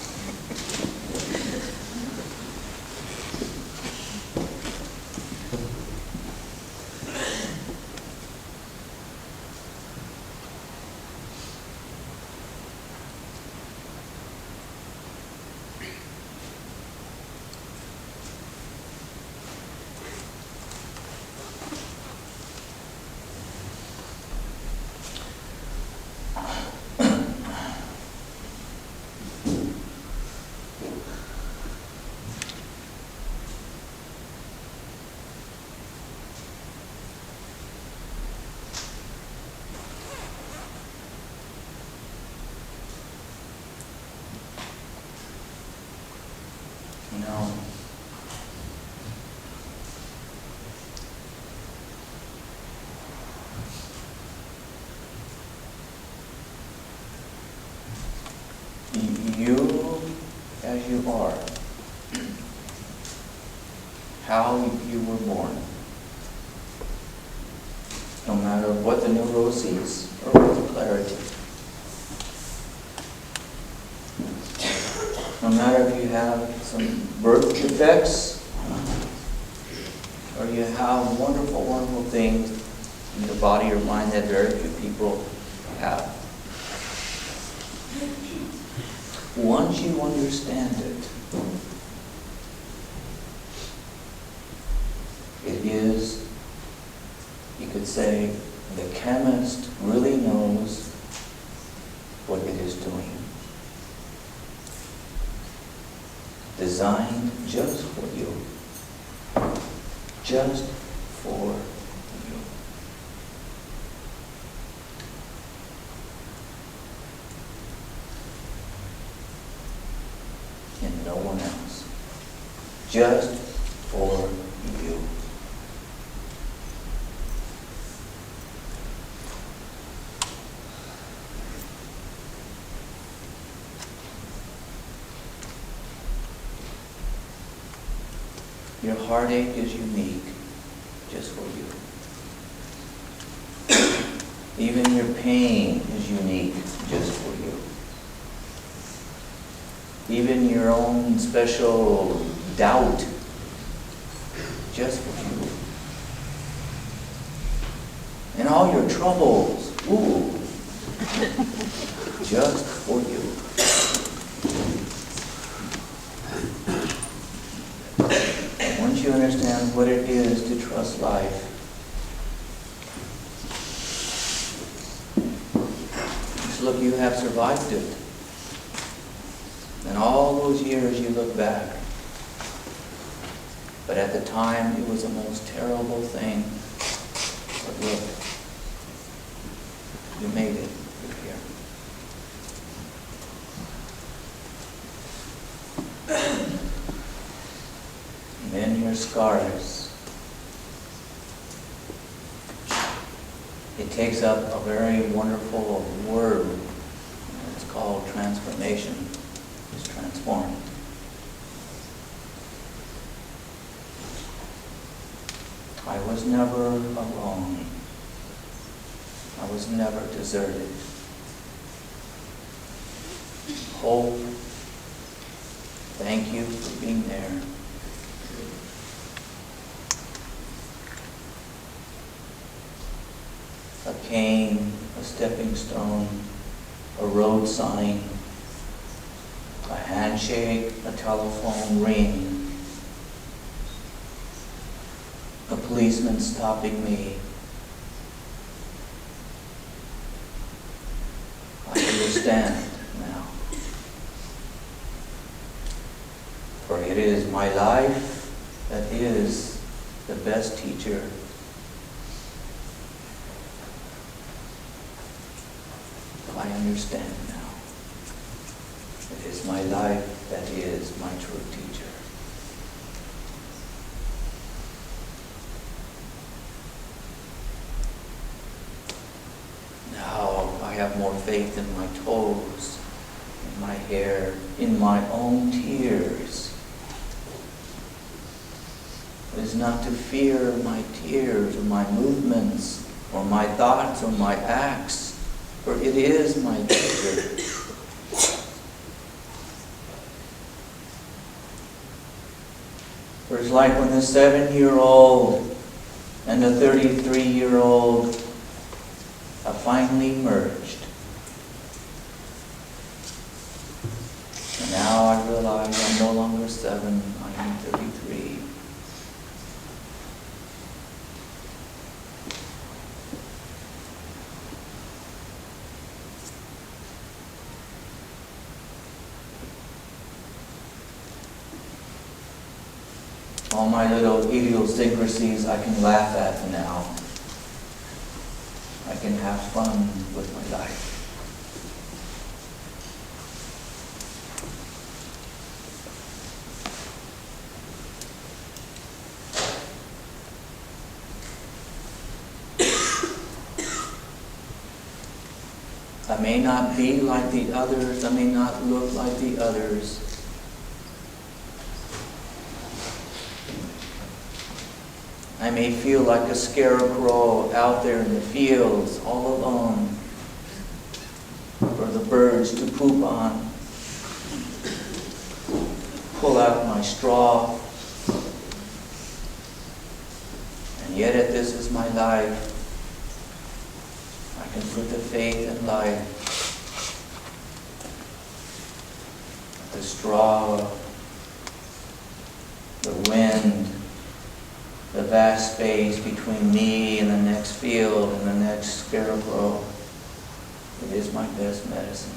Speaker 1: know. You, as you are, how you were born, no matter what the neuroses or what the clarity, no matter if you have some birth defects or you have wonderful, wonderful things in your body or mind that very few people have. Once you understand it, it is, you could say, the chemist really knows what it is doing. Designed just for you. Just for you. And no one else. Just for you. Your heartache is unique, just for you. Even your pain is unique, just for you. Even your own special doubt, just for you. And all your troubles, ooh, just for you. Once you understand what it is to trust life, just look, you have survived it. And all those years you look back. But at the time, it was the most terrible thing. But look, you made it. You're here. And then your scars. It takes up a very wonderful word. It's called transformation. It's transformed. I was never alone. I was never deserted. Hope, thank you for being there. A cane, a stepping stone, a road sign, a handshake, a telephone ring, a policeman stopping me. I understand now. For it is my life that is the best teacher. I understand now. It is my life that is my true teacher. Now I have more faith in my toes, in my hair, in my own tears. It is not to fear my tears or my movements or my thoughts or my acts. For it is my teacher. For it's like when the 7-year-old and the 33-year-old have finally merged. And now I realize I'm no longer 7, I am 33. All my little idiosyncrasies I can laugh at now. I can have fun with my life. I may not be like the others. I may not look like the others. I may feel like a scarecrow out there in the fields all alone for the birds to poop on. Pull out my straw. And yet if this is my life, I can put the faith and life, the straw, the wind, the vast space between me and the next field and the next scarecrow. It is my best medicine.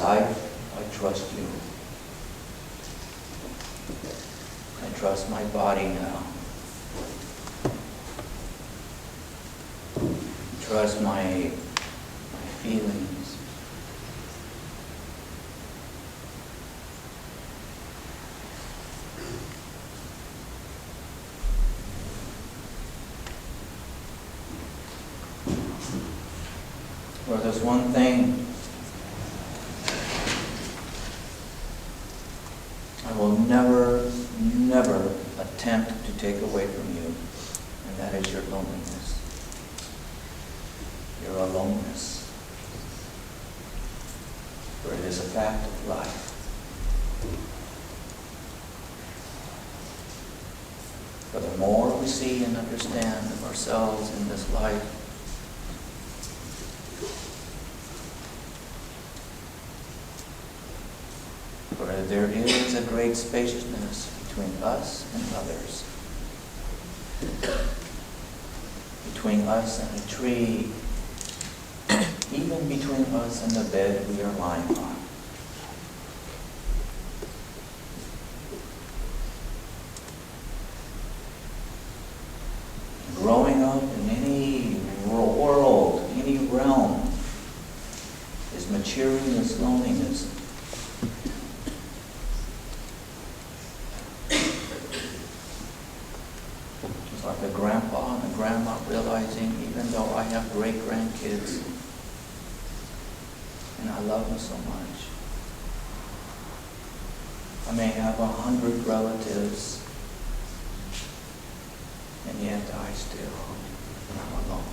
Speaker 1: Life, I trust you. I trust my body now. Trust my feelings. Well, there's one thing I will never, never attempt to take away from you, and that is your loneliness. Your aloneness. For it is a fact of life. For the more we see and understand of ourselves in this life, for there is a great spaciousness between us and others. Between us and a tree, even between us and the bed we are lying on. Growing up in any world, any realm, is maturing this loneliness. It's like a grandpa and a grandma realizing, even though I have great grandkids, and I love them so much, I may have 100 relatives, and yet I still am alone.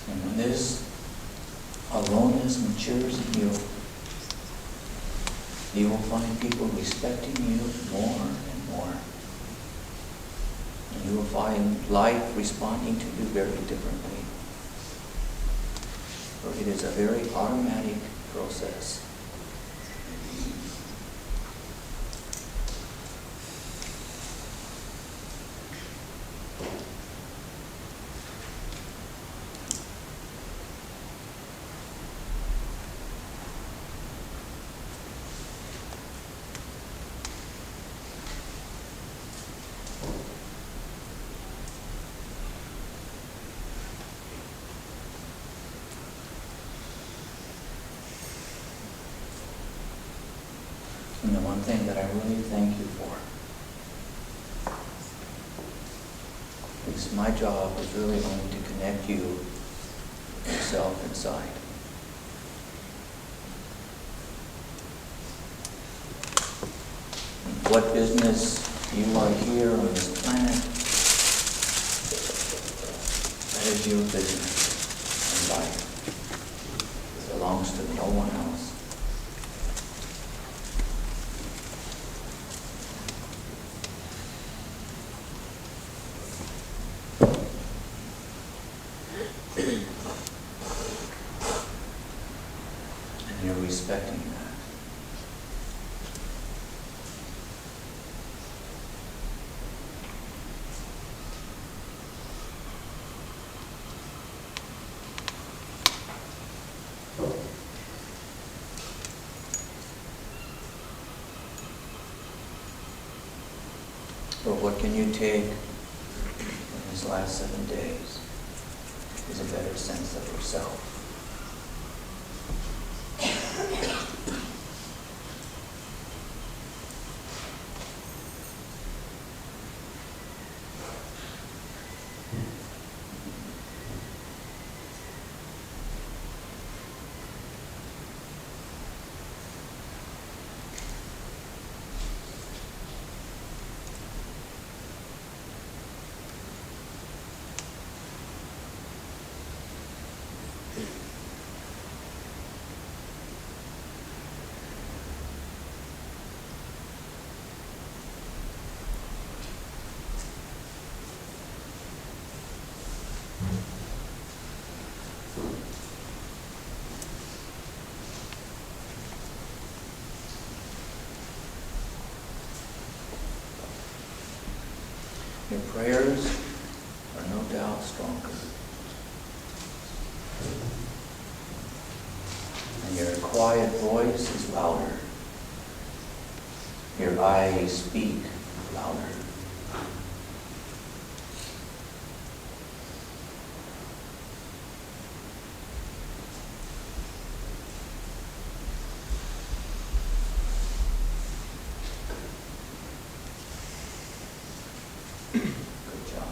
Speaker 1: And when this aloneness matures in you, you will find people respecting you more and more. And you will find life responding to you very differently. For it is a very automatic process. And the one thing that I really thank you for is my job is really only to connect you with yourself inside. And what business you are here on this planet, that is your business in life. It belongs to no one else. And you're respecting that. But what can you take in these last 7 days is a better sense of yourself. Your prayers are no doubt stronger. And your quiet voice is louder. Your eyes speak louder. Good job.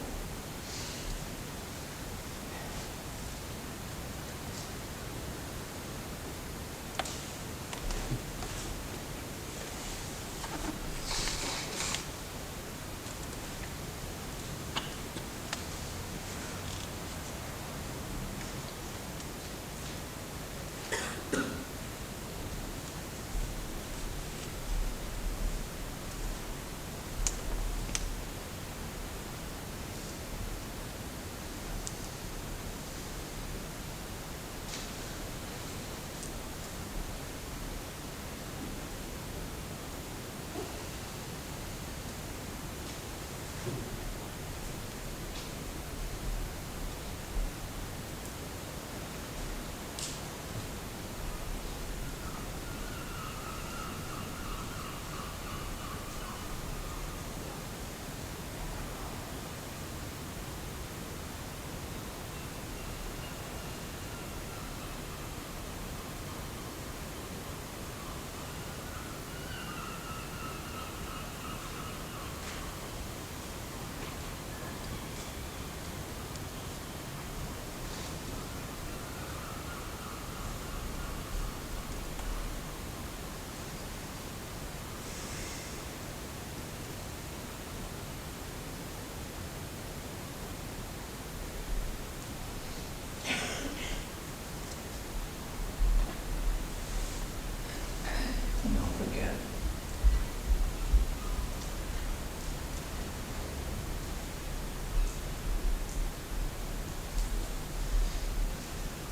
Speaker 1: And don't forget,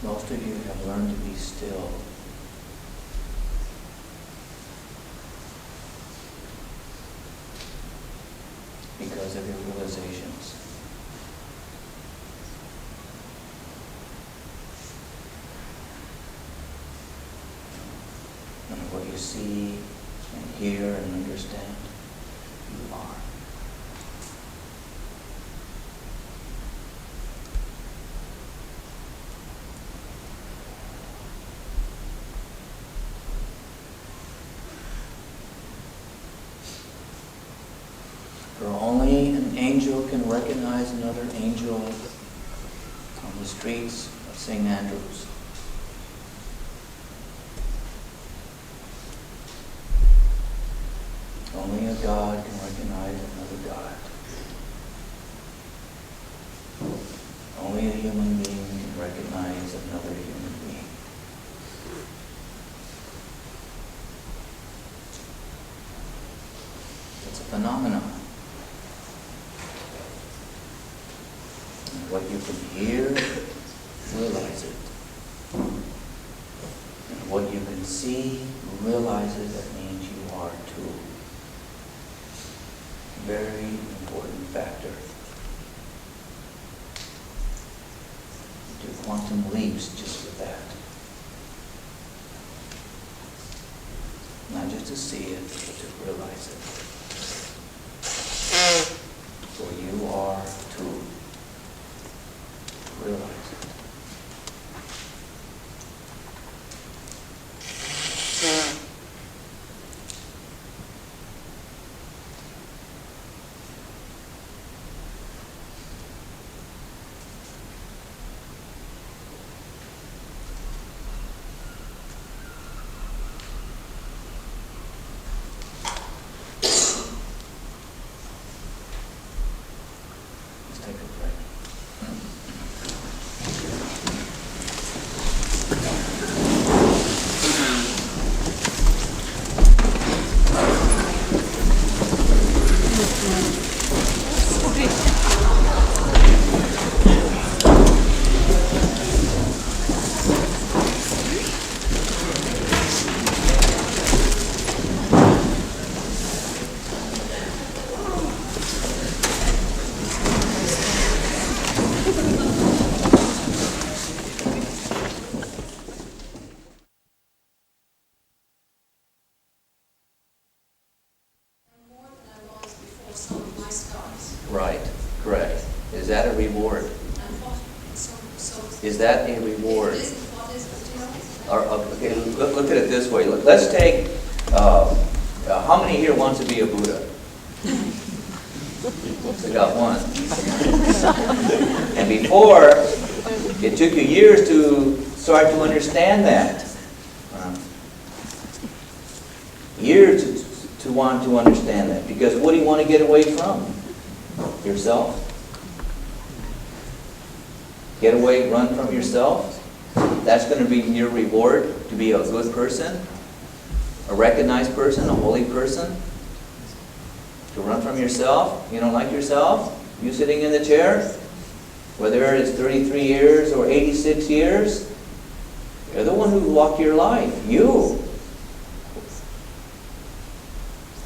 Speaker 1: most of you have learned to be still. Because of your realizations. And what you see and hear and understand, you are. For only an angel can recognize another angel on the streets of St. Andrews. Only a God can recognize another God. Only a human being can recognize another human being. It's a phenomenon. And what you can hear, realize it. And what you can see, realize it. That means you are too. Very important factor. Do quantum leaps just with that. Not just to see it, but to realize it. Right, correct. Is that a reward?
Speaker 3: And what, so.
Speaker 1: Is that a reward?
Speaker 3: It isn't, what is it, you know?
Speaker 1: Or, okay, look at it this way. Let's take, how many here want to be a Buddha? We got one. And before, it took you years to start to understand that. Years to want to understand that. Because what do you want to get away from? Yourself? Get away, run from yourself? That's going to be your reward, to be a good person, a recognized person, a holy person. To run from yourself. You don't like yourself? You sitting in the chair? Whether it's 33 years or 86 years, you're the one who walked your life. You.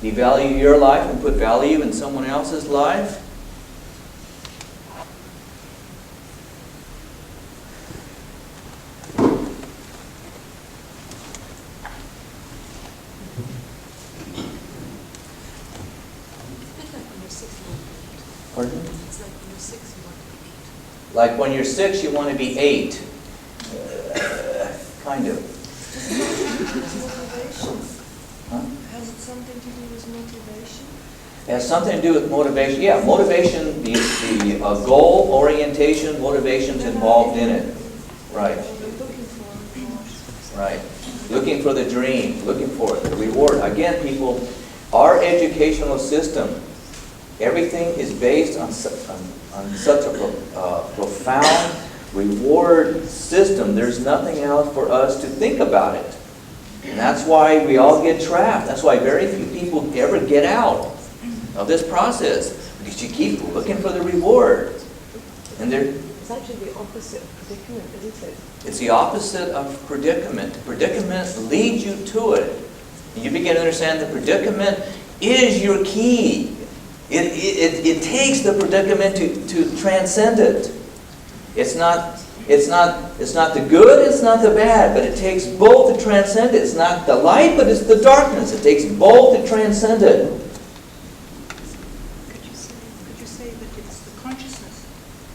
Speaker 1: Devalue your life and put value in someone else's life. Pardon?
Speaker 3: It's like when you're 6, you want to be 8.
Speaker 1: Like when you're 6, you want to be 8. Kind of.
Speaker 4: Motivation.
Speaker 1: Huh?
Speaker 4: Has it something to do with motivation?
Speaker 1: It has something to do with motivation. Yeah, motivation, the goal, orientation, motivation's involved in it. Right.
Speaker 4: Looking for.
Speaker 1: Right. Looking for the dream, looking for the reward. Again, people, our educational system, everything is based on such a profound reward system. There's nothing else for us to think about it. And that's why we all get trapped. That's why very few people ever get out of this process. Because you keep looking for the reward. And
Speaker 4: It's actually the opposite of predicament, isn't it?
Speaker 1: it's the opposite of predicament. Predicament leads you to it. And you begin to understand the predicament is your key. It takes the predicament to transcend it. It's not the good, it's not the bad, but it takes both to transcend it. It's not the light, but it's the darkness. It takes both to transcend it.
Speaker 5: Could you say that it's the consciousness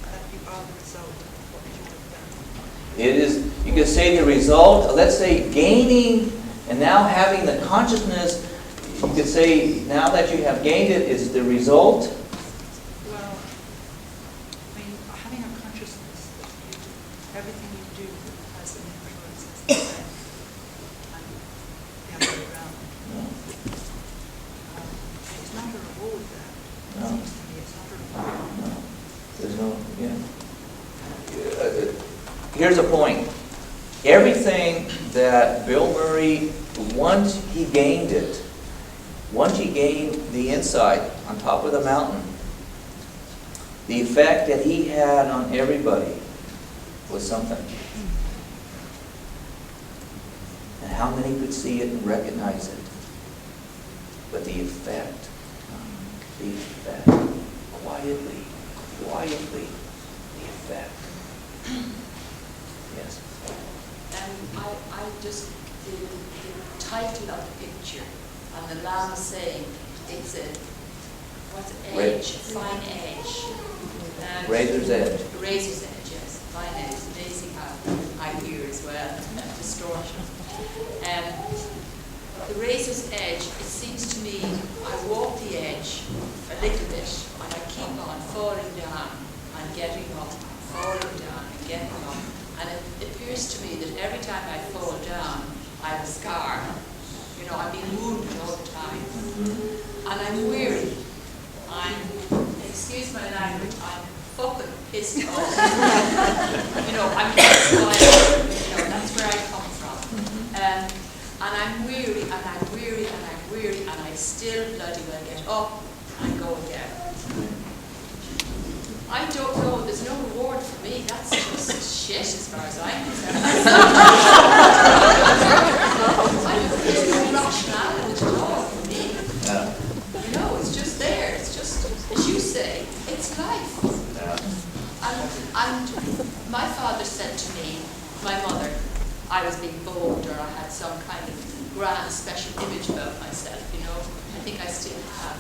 Speaker 5: that you are the result of what you have done?
Speaker 1: It is, you could say the result, let's say gaining and now having the consciousness, you could say now that you have gained it is the result.
Speaker 5: Well, I mean, having a consciousness that everything you do has an influence as the same, and the other way around. It's not a reward there. It
Speaker 1: No.
Speaker 5: seems to me it's not a reward.
Speaker 1: No, there's no, Here's a point. Everything that Bill Murray, once he gained it, once he gained the insight on top of the mountain, the effect that he had on everybody was something. And how many could see it and recognize it? But the effect, quietly, the effect. Yes.
Speaker 3: I just, the title of the picture, and the Lama saying, it's a, what's it, edge, fine edge.
Speaker 1: Razor's edge.
Speaker 3: Razor's edge, yes, fine edge. It's amazing how I hear as well, distortion. The razor's edge, it seems to me, I walk the edge a little bit, and I keep on falling down and getting up, falling down and getting up. And it appears to me that every time I fall down, I have a scar. You know, I'm being wounded all the time. And I'm weary. Excuse my language, I'm fucking pissed off. You know, I'm pissed off. You know, that's where I come from. And I'm weary, and I'm weary, and I'm weary, and I still bloody well get up and go again. I don't know, there's no reward for me. That's just shit as far as I'm concerned. There's no rationale in it at all for me. You know, it's just there. It's just, as you say, it's life. And my father said to me, my mother, I was being bullied or I had some kind of grand special image about myself, you know. I think I still have.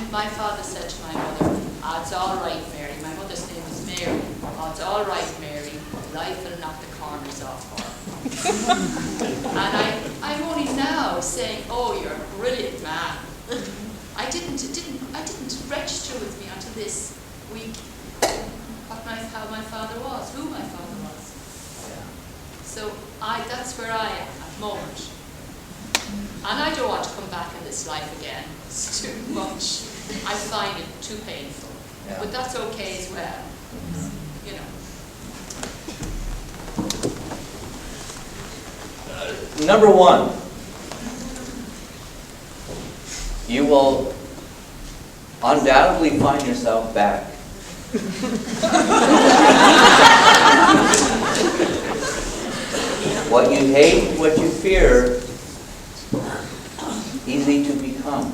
Speaker 3: My father said to my mother, "Oh, it's all right, Mary." My mother's name was Mary. "Oh, it's all right, Mary. Life will knock the corners off her." And I'm only now saying, "Oh, you're a brilliant man." It didn't register with me until this week how my father was, who my father was. So that's where I am at the moment. And I don't want to come back in this life again. It's too much. I find it too painful.
Speaker 1: Yeah.
Speaker 3: But that's okay as well. You know.
Speaker 1: Number one, you will undoubtedly find yourself back. What you hate, what you fear, easy to become.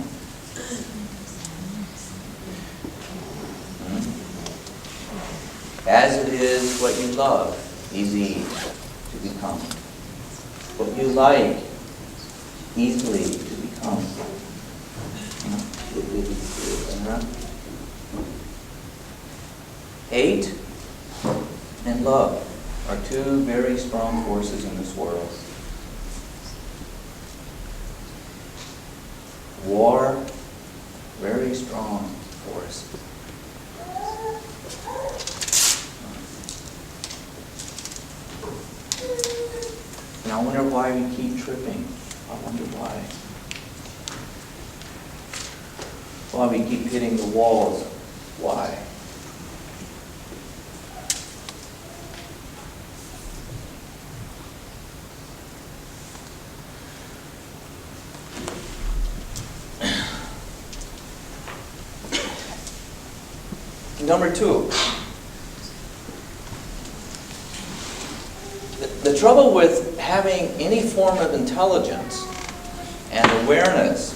Speaker 1: As it is what you love, easy to become. What you like, easily to become. Hate and love are two very strong forces in this world. War, very strong force. And I wonder why we keep tripping. I wonder why. Why we keep hitting the walls. Why? Number two, the trouble with having any form of intelligence and awareness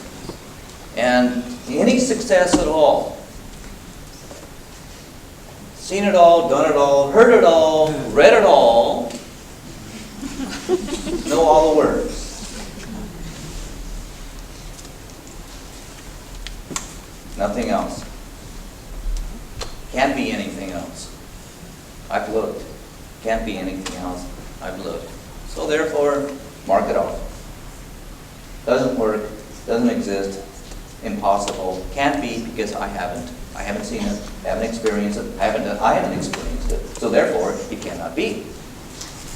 Speaker 1: and any success at all, seen it all, done it all, heard it all, read it all, know all the words. Nothing else. Can't be anything else. I've looked. Can't be anything else. I've looked. So therefore, mark it off. Doesn't work. Doesn't exist. Impossible. Can't be because I haven't. I haven't seen it. Haven't experienced it. I haven't experienced it. So therefore, it cannot be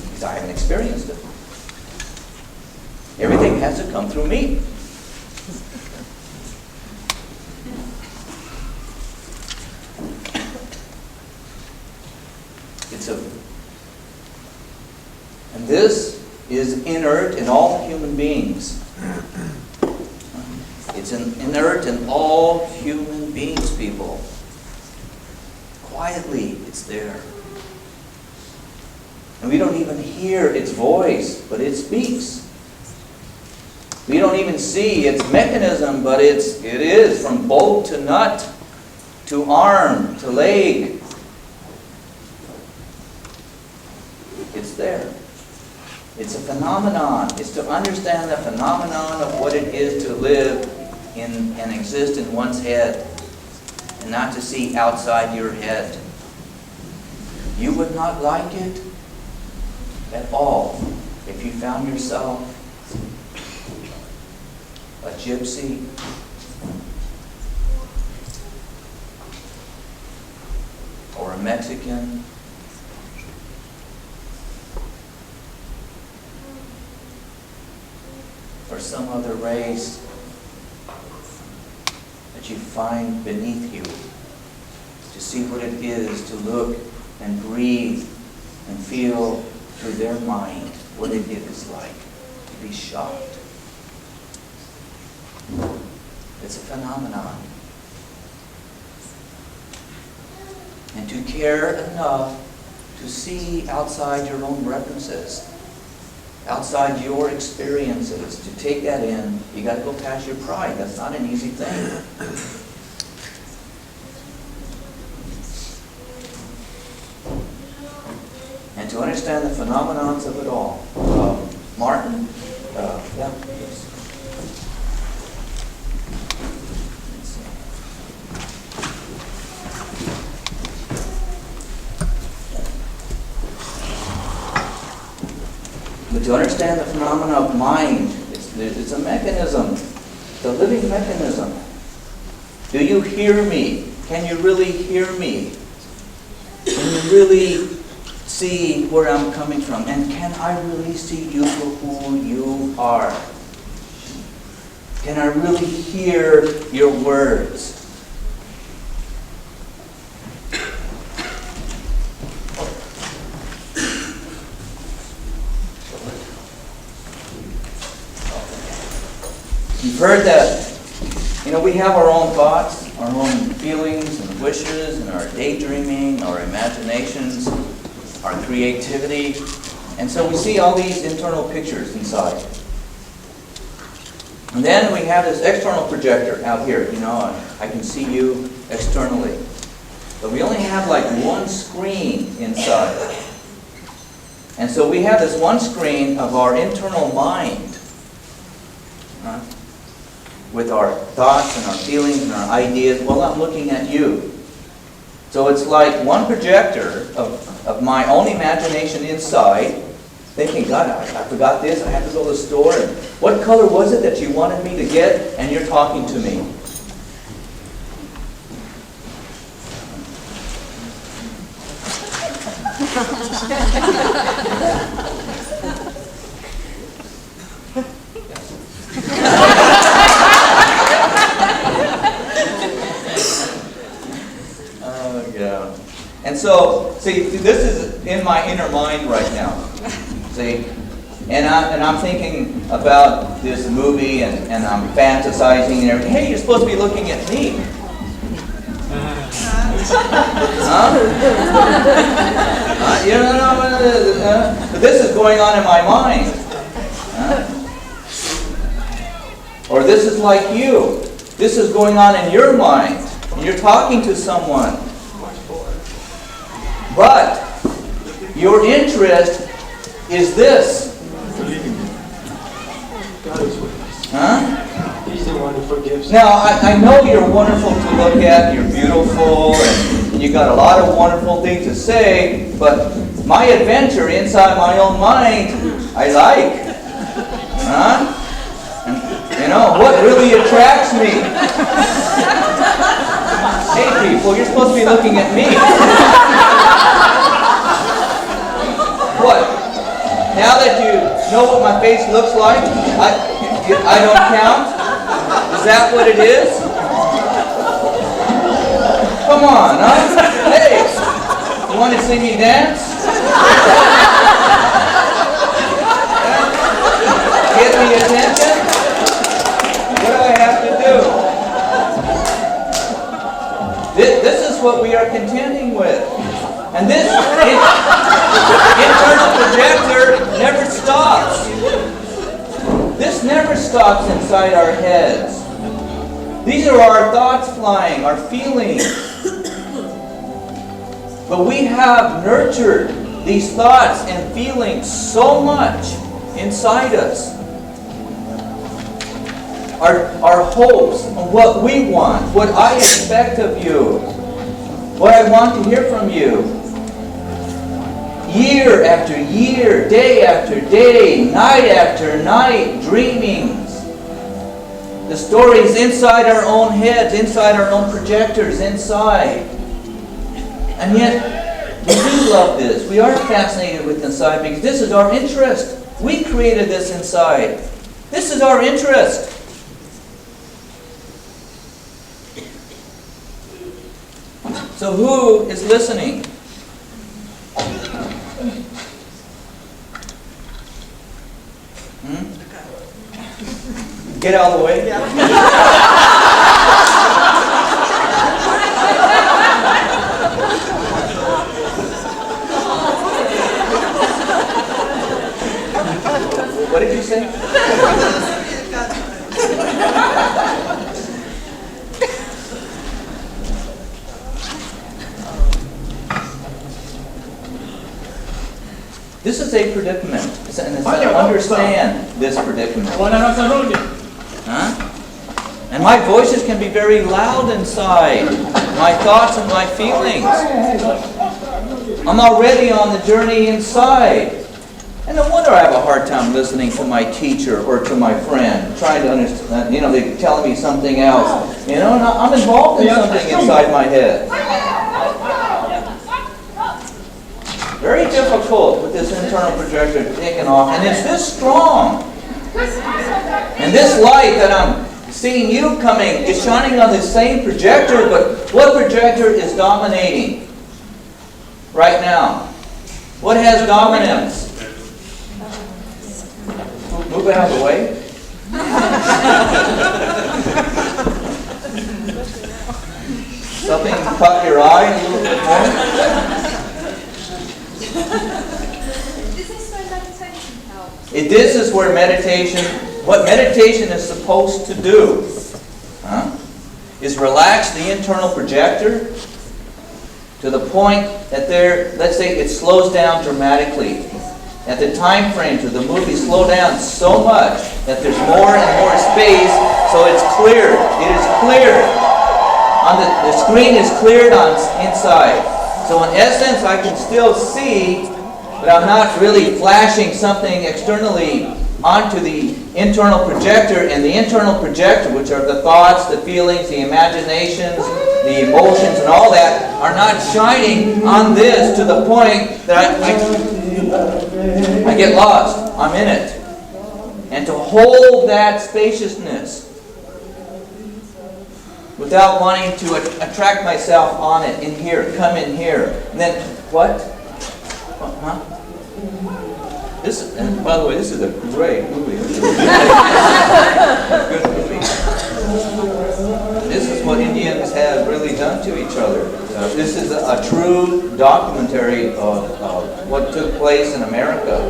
Speaker 1: because I haven't experienced it. Everything has to come through me. And this is inert in all human beings. It's inert in all human beings, people. Quietly, it's there. And we don't even hear its voice, but it speaks. We don't even see its mechanism, but it is from bolt to nut, to arm, to leg. It's there. It's a phenomenon. It's to understand the phenomenon of what it is to live in and exist in one's head, and not to see outside your head. You would not like it at all if you found yourself a gypsy, or a Mexican, or some other race that you find beneath you, to see what it is to look and breathe and feel through their mind what it is like to be shocked. It's a phenomenon. And to care enough to see outside your own references, outside your experiences, to take that in, you got to go past your pride. That's not an easy thing. And to understand the phenomenons of it all. Mark Yeah. But to understand the phenomena of mind, it's a mechanism, it's a living mechanism. Do you hear me? Can you really hear me? Can you really see where I'm coming from? And can I really see you for who you are? Can I really hear your words? You've heard that, we have our own thoughts, our own feelings and wishes, and our daydreaming, our imaginations, our creativity. And so we see all these internal pictures inside. And then we have this external projector out here, I can see you externally. But we only have like one screen inside. And so we have this one screen of our internal mind, with our thoughts and our feelings and our ideas. Well, I'm looking at you. So it's like one projector of my own imagination inside, thinking, God, I forgot this, I have to go to the store, and what color was it that you wanted me to get? And you're talking to me. Yeah. And so, see, this is in my inner mind right now. See? And I'm thinking about this movie, and I'm fantasizing and everything. Hey, you're supposed to be looking at me. Huh? But this is going on in my mind. Or this is like you. This is going on in your mind. And you're talking to someone. But your interest is this. Huh?
Speaker 2: He's the one who forgives.
Speaker 1: Now, I know you're wonderful to look at, you're beautiful, and you got a lot of wonderful things to say, but my adventure inside my own mind, I like. Huh? And, what really attracts me? Hey, people, you're supposed to be looking at me. What? Now that you know what my face looks like, I don't count? Is that what it is? Come on, huh? Hey, you want to see me dance? Get me attention? What do I have to do? This is what we are contending with. And this internal projector never stops. This never stops inside our heads. These are our thoughts flying, our feelings. But we have nurtured these thoughts and feelings so much inside us. Our hopes, what we want, what I expect of you, what I want to hear from you. Year after year, day after day, night after night, dreamings. The stories inside our own heads, inside our own projectors, inside. And yet, we do love this. We are fascinated with inside because this is our interest. We created this inside. This is our interest. So who is listening? Get out of the way. What did you say? This is a predicament. And it's to understand this predicament. Huh? And my voices can be very loud inside. My thoughts and my feelings. I'm already on the journey inside. And no wonder I have a hard time listening to my teacher or to my friend, trying to understand, they're telling me something else. And I'm involved in something inside my head. Very difficult with this internal projector taken off. And it's this strong. And this light that I'm seeing you coming is shining on the same projector, but what projector is dominating right now? What has dominance? Move it out of the way. Something caught your eye a little bit more? This is where meditation, what meditation is supposed to do, is relax the internal projector to the point that let's say it slows down dramatically. At the time frames of the movie slow down so much that there's more and more space, so it's cleared. It is cleared. The screen is cleared on inside. So in essence, I can still see, but I'm not really flashing something externally onto the internal projector. And the internal projector, which are the thoughts, the feelings, the imaginations, the emotions, and all that, are not shining on this to the point that I get lost. I'm in it. And to hold that spaciousness without wanting to attract myself on it, in here, come in here. And then, what? Huh? And by the way, this is a great movie. Good movie. This is what Indians have really done to each other. This is a true documentary of what took place in America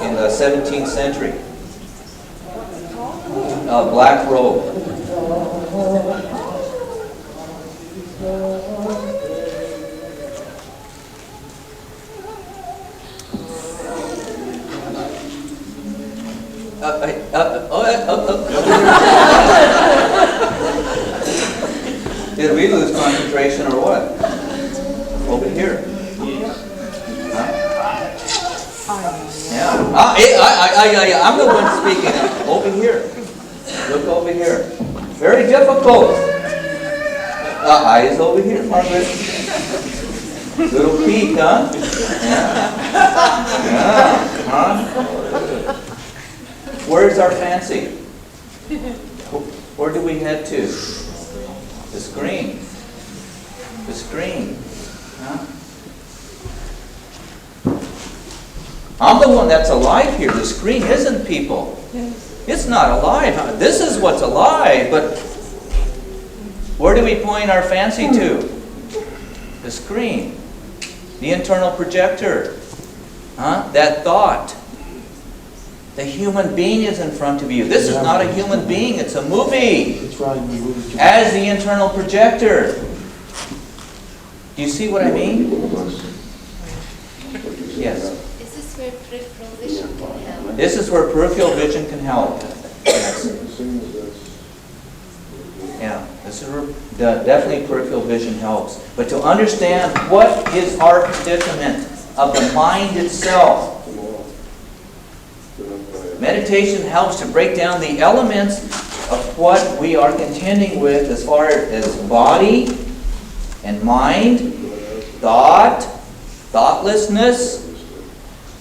Speaker 1: in the 17th century. Black Robe. Did we lose concentration or what? Over here. Huh? Yeah. I'm the one speaking. Over here. Look over here. Very difficult. Eyes over here, Margaret. Little peek, huh? Yeah. Huh? Where's our fancy? Where do we head to? The screen. The screen. Huh? I'm the one that's alive here. The screen isn't, people. It's not alive. This is what's alive, but where do we point our fancy to? The screen. The internal projector. Huh? That thought. The human being is in front of you. This is not a human being. It's a movie. As the internal projector. Do you see what I mean? Yes.
Speaker 6: Is this where peripheral vision can help?
Speaker 1: This is where peripheral vision can help. Yes. Yeah. This is where definitely peripheral vision helps. But to understand what is our predicament of the mind itself, meditation helps to break down the elements of what we are contending with as far as body and mind, thought, thoughtlessness,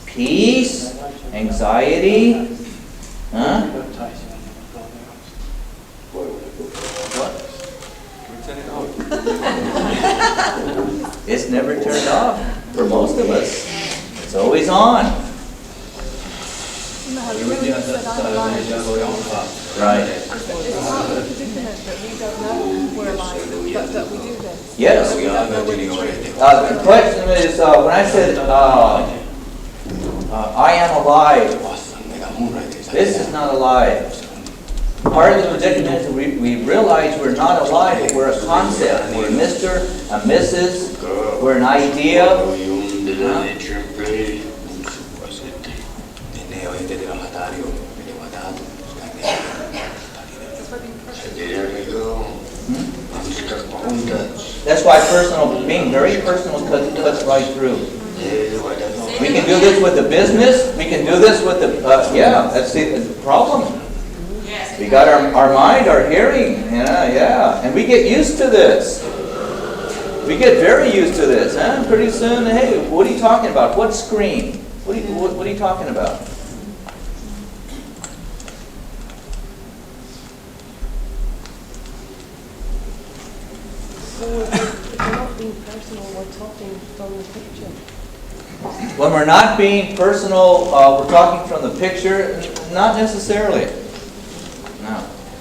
Speaker 1: peace, anxiety. Huh? What? It's never turned off for most of us. It's always on. Right.
Speaker 4: It's part of the predicament that we don't know we're alive, that we do this.
Speaker 1: Yes. The question is, when I said, I am alive, this is not alive. Part of the predicament is we realize we're not alive, but we're a concept. We're a Mr., a Mrs., we're an idea. That's why personal, being very personal cuts right through. We can do this with the business, we can do this with the, yeah, that's the problem.
Speaker 3: Yes.
Speaker 1: We got our mind, our hearing, yeah, and we get used to this. We get very used to this, huh? Pretty soon, hey, what are you talking about? What screen? What are you talking about?
Speaker 4: So if we're not being personal, we're talking from the picture.
Speaker 1: When we're not being personal, we're talking from the picture. Not necessarily.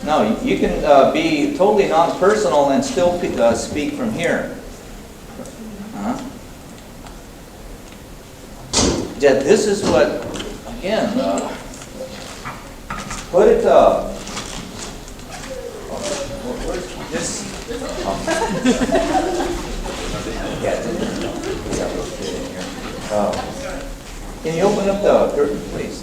Speaker 1: No, you can be totally non-personal and still speak from here. Yeah, this is what, again, put it, where's this? Can you open up the curtain, please?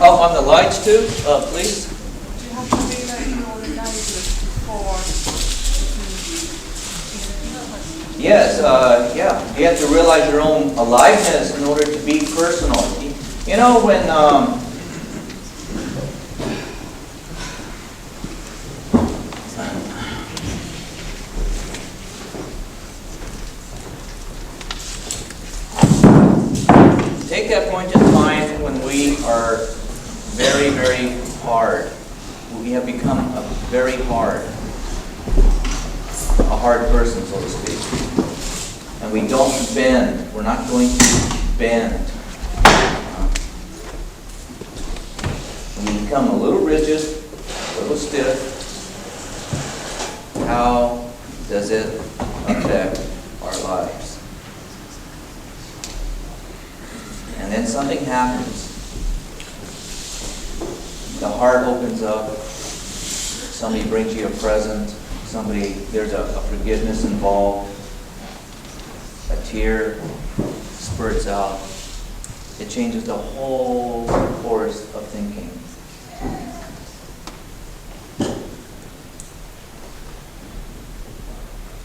Speaker 1: Oh, on the lights too, please.
Speaker 5: Do you have to be like your lives for
Speaker 1: Yes, yeah. You have to realize your own aliveness in order to be personal. You know, when take that point in time when we are very, very hard. We have become a very hard. A hard person, so to speak. And we don't bend. We're not going to bend. When we become a little rigid, a little stiff, how does it affect our lives? And then something happens. The heart opens up. Somebody brings you a present. There's a forgiveness involved. A tear spurts out. It changes the whole course of thinking.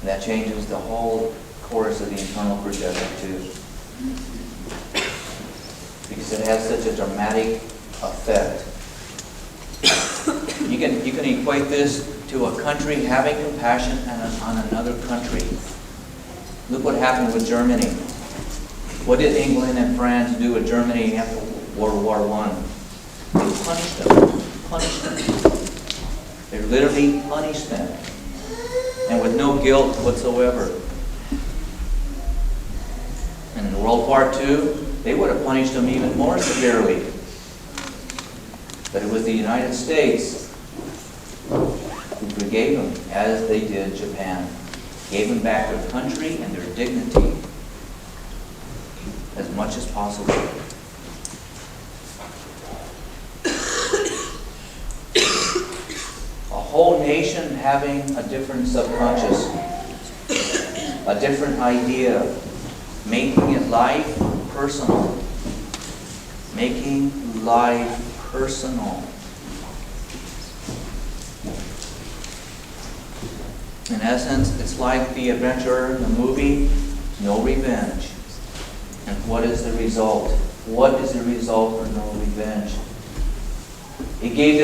Speaker 1: And that changes the whole course of the internal projector too. Because it has such a dramatic effect. You can equate this to a country having compassion on another country. Look what happened with Germany. What did England and France do with Germany after World War I? They punished them. Punished them. They literally punished them. And with no guilt whatsoever. And in World War II, they would have punished them even more severely. But it was the United States who forgave them, as they did Japan. Gave them back their country and their dignity as much as possible. A whole nation having a different subconscious, a different idea, making it life personal. Making life personal. In essence, it's like the adventurer in the movie, No Revenge. And what is the result? What is the result for No Revenge? It gave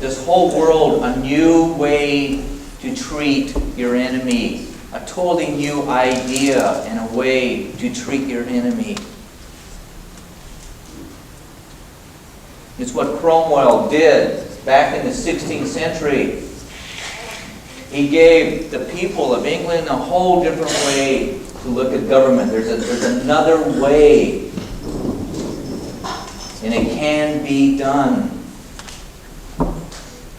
Speaker 1: this whole world a new way to treat your enemy. A totally new idea and a way to treat your enemy. It's what Cromwell did back in the 16th century. He gave the people of England a whole different way to look at government. There's another way. And it can be done.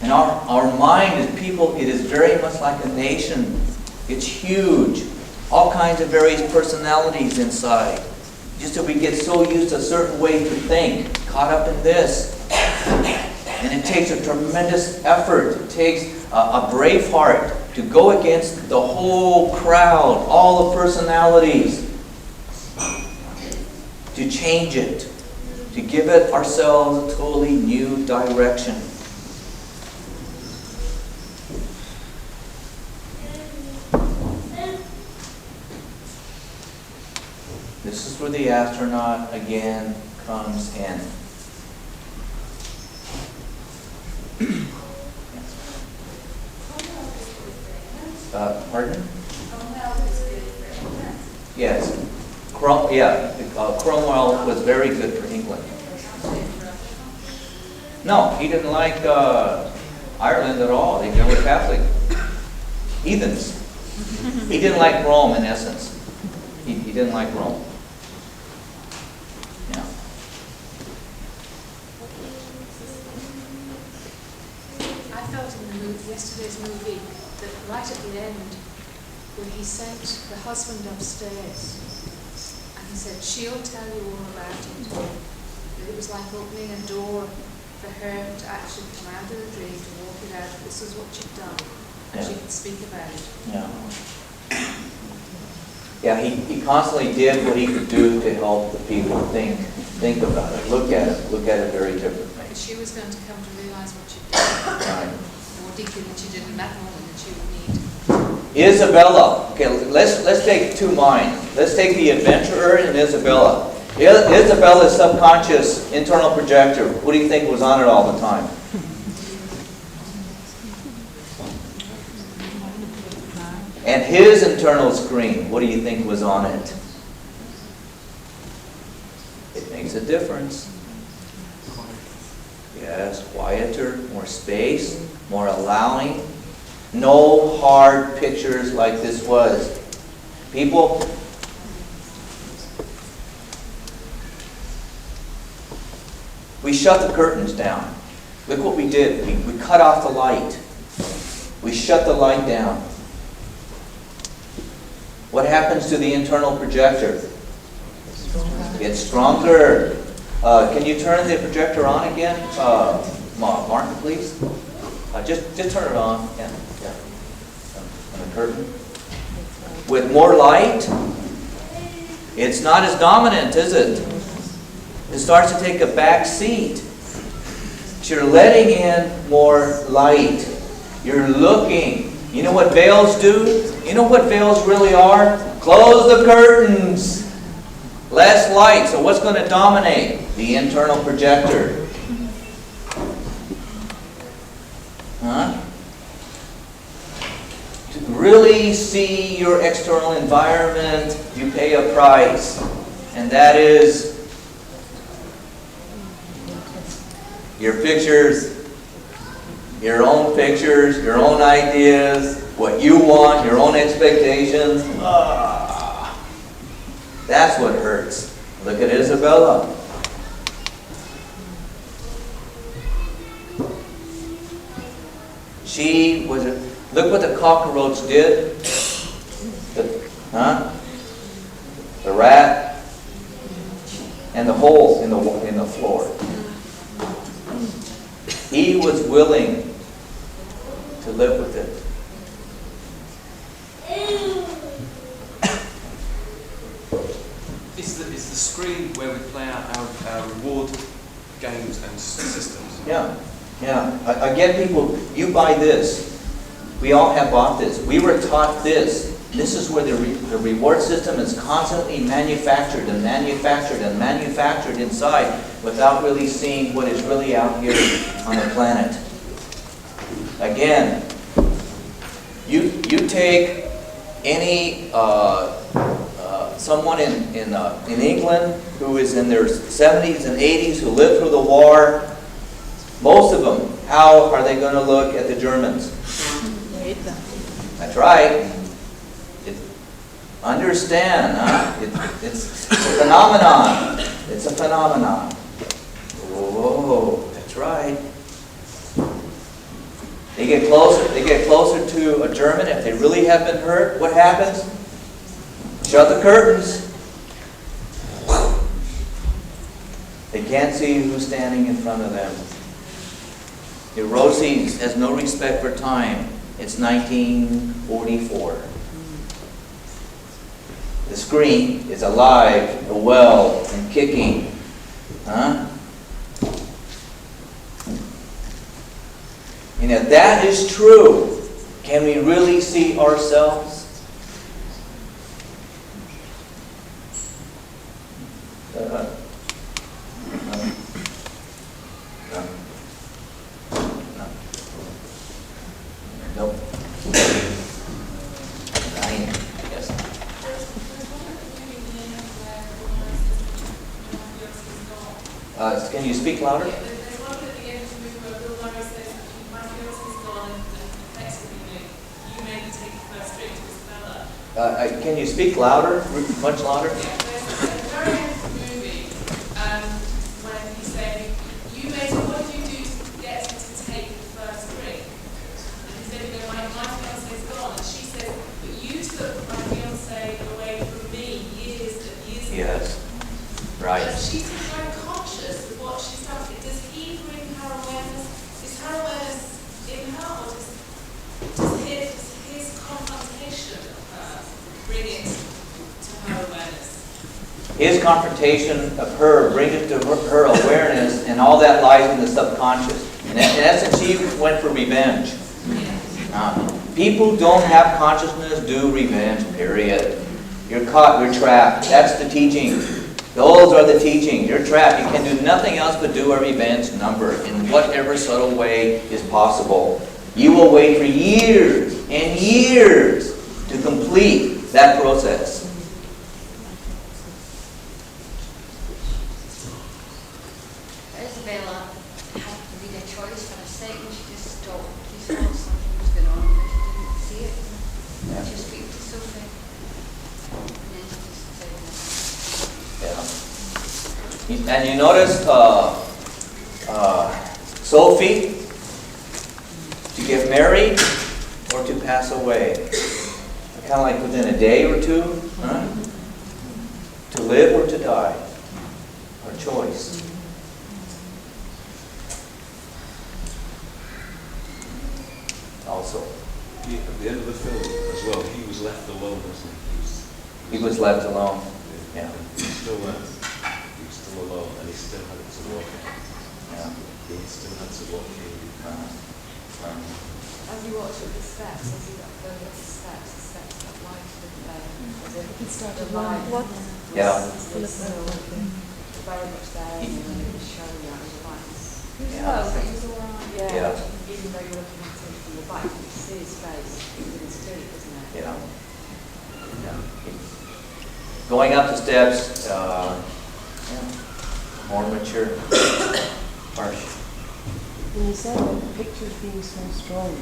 Speaker 1: And our mind as people, it is very much like a nation. It's huge. All kinds of various personalities inside. Just that we get so used to a certain way to think, caught up in this. And it takes a tremendous effort. It takes a brave heart to go against the whole crowd, all the personalities, to change it. to give it ourselves a totally new direction. This is where the astronaut again comes in. Pardon? Yes. Cromwell was very good for England. No, he didn't like Ireland at all. They were Catholic heathens. He didn't like Rome, in essence. He didn't like Rome. Yeah.
Speaker 5: I felt in the movie, yesterday's movie, that right at the end, when he sent the husband upstairs, and he said, she'll tell you all about it. That it was like opening a door for her to actually come out of the dream, to walk it out. This is what she'd done, and
Speaker 1: Yeah.
Speaker 5: she could speak about it.
Speaker 1: Yeah. Yeah, he constantly did what he could do to help the people think about it, look at it very differently.
Speaker 5: But she was going to come to realize what she'd done
Speaker 1: Right.
Speaker 5: more deeply than she did in that moment that she would need.
Speaker 1: Isabella. Okay, let's take two minds. Let's take the adventurer and Isabella. Isabella's subconscious internal projector, what do you think was on it all the time? And his internal screen, what do you think was on it? It makes a difference. Yes, quieter, more space, more allowing. No hard pictures like this was. People, we shut the curtains down. Look what we did. We cut off the light. We shut the light down. What happens to the internal projector? It's stronger. Can you turn the projector on again, Martin, please? Just turn it on. Yeah. On the curtain. With more light, it's not as dominant, is it? It starts to take a back seat. You're letting in more light. You're looking. You know what veils do? You know what veils really are? Close the curtains. Less light. So what's going to dominate? The internal projector. Huh? To really see your external environment, you pay a price. And that is your pictures, your own ideas, what you want, your own expectations. That's what hurts. Look at Isabella. She was look what the cockroach did. The rat and the hole in the floor. He was willing to live with it.
Speaker 2: Is the screen where we play out our reward games and systems?
Speaker 1: Yeah. Again, people, you buy this. We all have bought this. We were taught this. This is where the reward system is constantly manufactured and manufactured and manufactured inside without really seeing what is really out here on the planet. Again, you take any someone in England who is in their 70s and 80s who lived through the war. Most of them, how are they going to look at the Germans? That's right. Understand, huh? It's a phenomenon. It's a phenomenon. Whoa, that's right. They get closer to a German. If they really have been hurt, what happens? Shut the curtains. They can't see who's standing in front of them. Neuroses has no respect for time. It's 1944. The screen is alive, well, and kicking. Huh? And if that is true, can we really see ourselves? Nope. Yes. Can you speak louder?
Speaker 7: There's one at the end of the movie where Bill Murray says, my fiance's gone and effectively you maybe take the first drink to this fella.
Speaker 1: Can you speak louder? Much louder?
Speaker 7: Yeah, there's at the very end of the movie, when he's saying, you maybe, what did you do to get him to take the first drink? And he said, my fiance's gone. And she says, but you took my fiance away from me years and years ago.
Speaker 1: Yes. Right.
Speaker 7: And she's very conscious of what she's done. Does he bring her awareness? Is her awareness in her, or does his confrontation of her bring it to her awareness?
Speaker 1: His confrontation of her brings it to her awareness, and all that lies in the subconscious. In essence, she went for revenge. People don't have consciousness, do revenge, period. You're caught, you're trapped. That's the teaching. Those are the teachings. You're trapped. You can do nothing else but do a revenge number in whatever subtle way is possible. You will wait for years and years to complete that process.
Speaker 6: Isabella had really a choice for a second. She just stopped. She saw something was going on, but she didn't see it.
Speaker 1: Yeah.
Speaker 6: She was speaking to Sophie. And then she just said,
Speaker 1: Yeah. And you notice Sophie, to get married or to pass away. Kind of like within a day or two. Huh? To live or to die. Our choice. Also.
Speaker 8: At the end of the film as well, he was left alone, wasn't he?
Speaker 1: He was left alone. Yeah.
Speaker 8: He was still there. He was still alone, and he still had to walk.
Speaker 1: Yeah.
Speaker 8: He still had to walk in.
Speaker 4: As you watch at the steps, as you got further up the steps that light as if
Speaker 5: It started
Speaker 4: the light
Speaker 5: what?
Speaker 1: Yeah.
Speaker 4: was still very much there, and then it was showing you the lights.
Speaker 1: Yeah.
Speaker 4: Yeah.
Speaker 1: Yeah.
Speaker 4: Even though you're looking at him from the back, you can see his face in his feet, isn't it?
Speaker 1: Yeah. Yeah. Going up the steps, more mature, harsh.
Speaker 9: When you said that the pictures being so strong,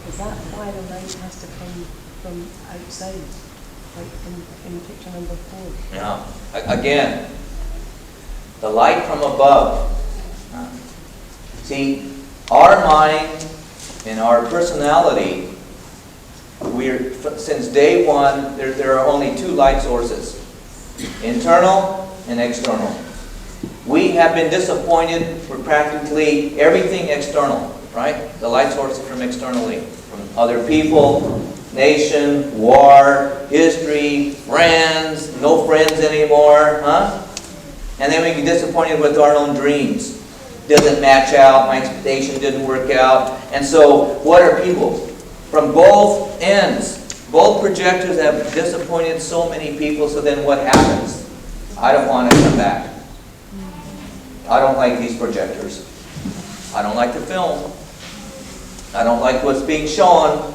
Speaker 9: is that why the light has to come from outside, like in picture number 4?
Speaker 1: Yeah. Again, the light from above. See, our mind and our personality, since day one, there are only two light sources, internal and external. We have been disappointed for practically everything external, right? The light sources from externally, from other people, nation, war, history, friends, no friends anymore, huh? And then we get disappointed with our own dreams. Doesn't match out, my expectation didn't work out. And so, what are people? From both ends, both projectors have disappointed so many people, so then what happens? I don't want to come back. I don't like these projectors. I don't like the film. I don't like what's being shown.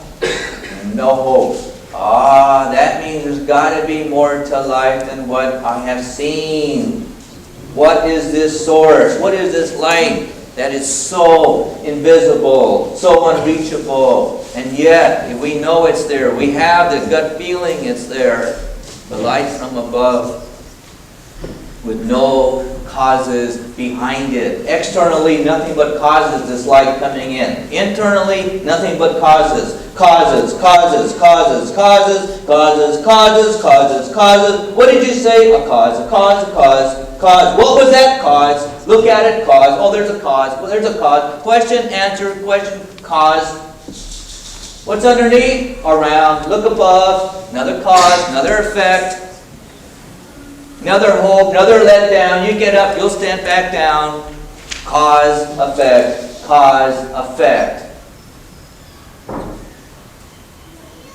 Speaker 1: No hope. That means there's got to be more to life than what I have seen. What is this source? What is this light that is so invisible, so unreachable? And yet, we know it's there. We have the gut feeling it's there. The light from above with no causes behind it. Externally, nothing but causes this light coming in. Internally, nothing but causes. Causes. What did you say? A cause. What was that cause? Look at it, cause. Oh, there's a cause. Well, there's a cause. Question, answer, question, cause. What's underneath? Around. Look above. Another cause, another effect. Another hope, another letdown. You get up, you'll stand back down. Cause, effect, cause, effect.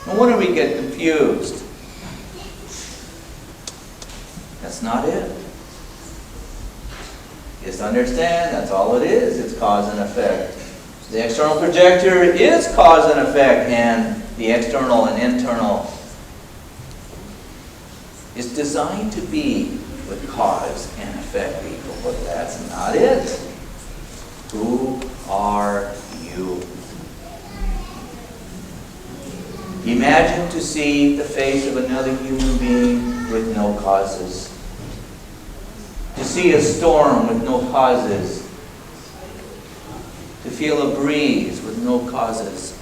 Speaker 1: No wonder we get confused. That's not it. Just understand, that's all it is. It's cause and effect. The external projector is cause and effect, and the external and internal is designed to be with cause and effect, people, but that's not it. Who are you? Imagine to see the face of another human being with no causes. To see a storm with no causes. To feel a breeze with no causes.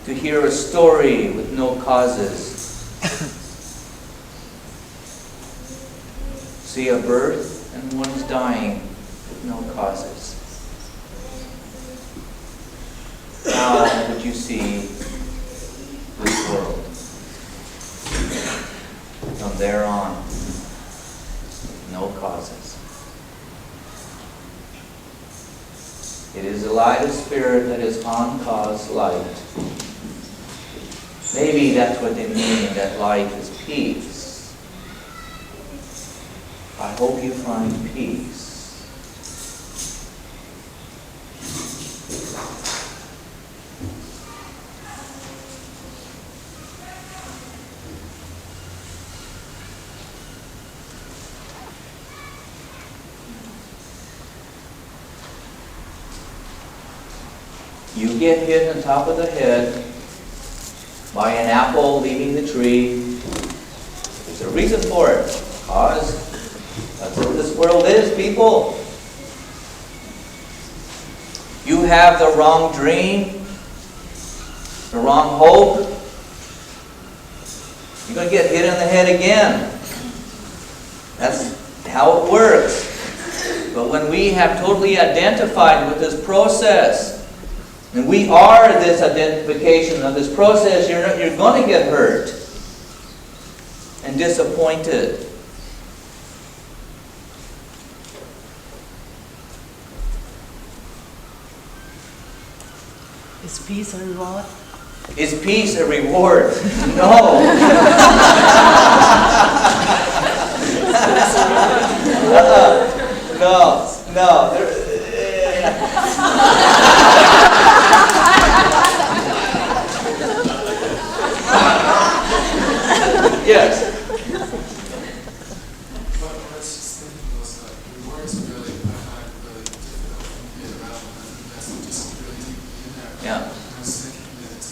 Speaker 1: To hear a story with no causes. See a birth and one's dying with no causes. How would you see this world from there on? No causes. It is the light of spirit that is uncaused light. Maybe that's what they mean, that light is peace. I hope you find peace. You get hit on top of the head by an apple leaving the tree. There's a reason for it. Cause that's what this world is, people. You have the wrong dream, the wrong hope. You're going to get hit on the head again. That's how it works. But when we have totally identified with this process, and we are this identification of this process, you're going to get hurt and disappointed.
Speaker 9: Is peace a reward?
Speaker 1: Is peace a reward? No. No. Yes.
Speaker 10: But I was just thinking was that rewards really, I find really difficult for me to get around, and I think that's just really deeply in there.
Speaker 1: Yeah.
Speaker 10: I was thinking that,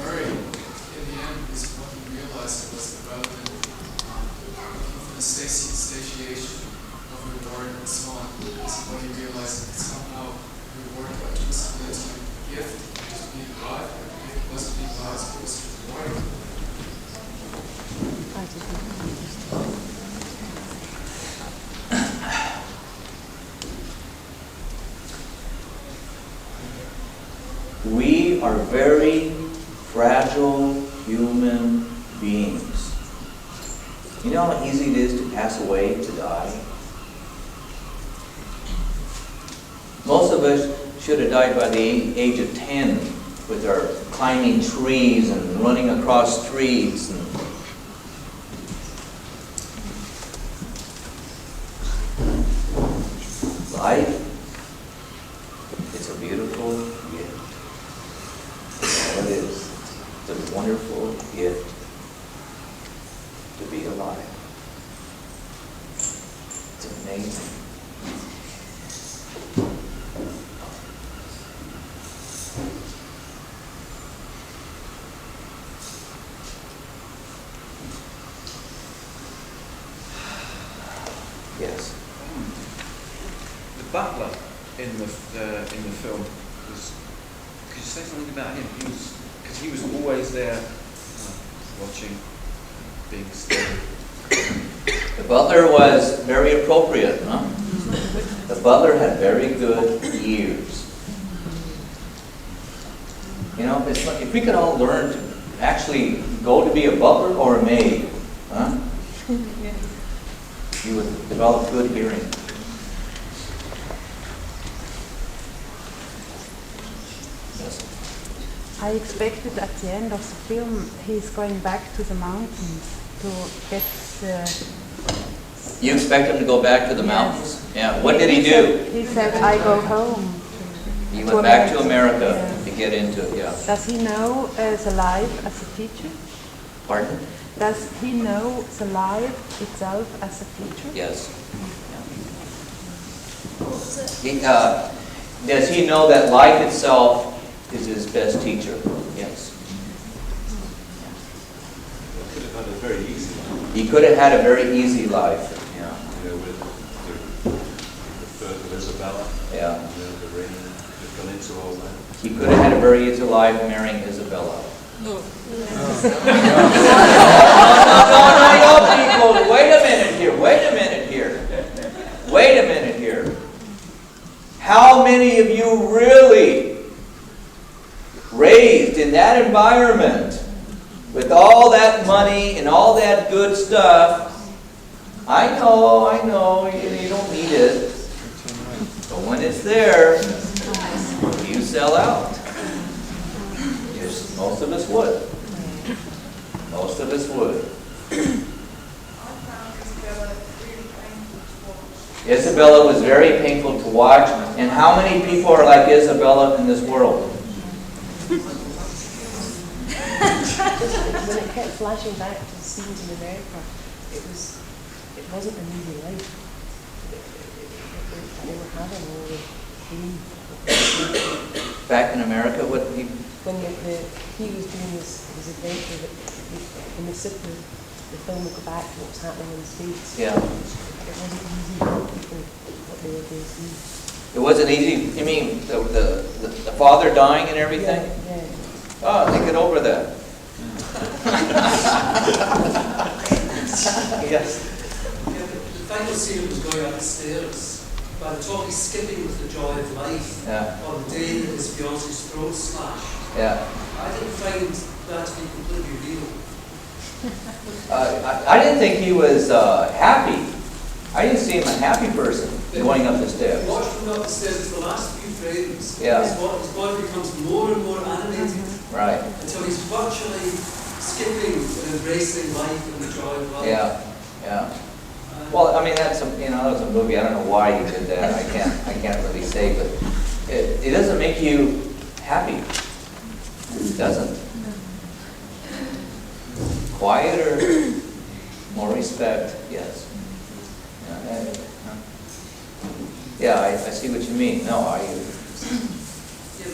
Speaker 10: Murray, in the end, was what he realized was that rather than looking for the satiation of reward and so on, is what he realized that somehow reward was a gift, it was being God, and the gift wasn't being God's, it was rewarding.
Speaker 1: We are very fragile human beings. You know how easy it is to pass away, to die? Most of us should have died by the age of 10 with our climbing trees and running across streets. And life, it's a beautiful gift. That's all it is. It's a wonderful gift to be alive. It's amazing. Yes.
Speaker 8: The butler in the film was. Could you say something about him? Because he was always there, watching, being steady.
Speaker 1: The butler was very appropriate, huh? The butler had very good ears. You know, it's like if we could all learn to actually go to be a butler or a maid, huh? You would develop good hearing. Yes.
Speaker 9: I expected at the end of the film he's going back to the mountains to get the...
Speaker 1: You expect him to go back to the
Speaker 9: Yes.
Speaker 1: mountains? Yeah. What did he do?
Speaker 9: He said, I go home.
Speaker 1: He went back to America
Speaker 9: Yeah.
Speaker 1: to get into it, yeah.
Speaker 9: Does he know the life as a teacher?
Speaker 1: Pardon?
Speaker 9: Does he know the life itself as a teacher?
Speaker 1: Yes. He, does he know that life itself is his best teacher? Yes.
Speaker 11: Could have had a very easy life.
Speaker 1: He could have had a very easy life. Yeah.
Speaker 11: You know, with the birth of Isabella.
Speaker 1: Yeah.
Speaker 11: The ring. Could have gone into all that.
Speaker 1: He could have had a very easy life marrying Isabella.
Speaker 7: No.
Speaker 1: No, people. Wait a minute here. Wait a minute here. Wait a minute here. How many of you really raised in that environment with all that money and all that good stuff? I know, you don't need it. But when it's there, you sell out. Yes, most of us would. Most of us would. Isabella was very painful to watch. And how many people are like Isabella in this world?
Speaker 9: When it kept flashing back to the scenes in America, it wasn't an easy life. They were having all the pain.
Speaker 1: Back in America, what he...
Speaker 9: When he was doing his adventure, in the film would go back to what was happening in the States.
Speaker 1: Yeah.
Speaker 9: It wasn't easy for people what they were going through.
Speaker 1: It wasn't easy. You mean the father dying and everything?
Speaker 9: Yeah.
Speaker 1: Oh, they get over that. Yes.
Speaker 12: Yeah, the final scene was going up the stairs. By the talk, he's skipping with the joy of life.
Speaker 1: Yeah.
Speaker 12: On the day that his fiance's throat slashed.
Speaker 1: Yeah.
Speaker 12: I didn't find that to be completely real.
Speaker 1: I didn't think he was happy. I didn't see him a happy person going up the stairs.
Speaker 12: Watch him up the stairs, it's the last few frames.
Speaker 1: Yeah.
Speaker 12: His body becomes more and more animated.
Speaker 1: Right.
Speaker 12: Until he's virtually skipping and embracing life and the joy of life.
Speaker 1: Yeah. Yeah. Well, I mean, that was a movie. I don't know why he did that. I can't really say, but it doesn't make you happy. It doesn't. Quieter, more respect, yes. Yeah, I see what you mean. No,
Speaker 12: Yeah,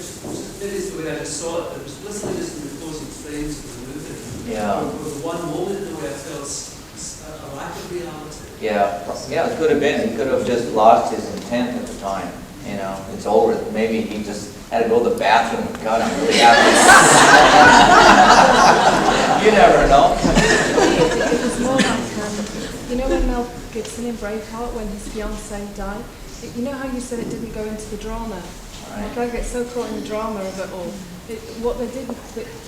Speaker 12: maybe it's the way I just saw it, but it was listening just in the closing frames of the movie.
Speaker 1: Yeah.
Speaker 12: There was one moment in where I felt a lack of reality.
Speaker 1: yeah, it could have been. He could have just lost his intent at the time. You know, it's over. Maybe he just had to go to the bathroom. God, I'm really happy. You never know.
Speaker 4: It was more like, you know when Mel Gibson in Braveheart, when his fiancée died, you know how you said it didn't go into the drama? Like I get so caught in the drama of it all. What they did,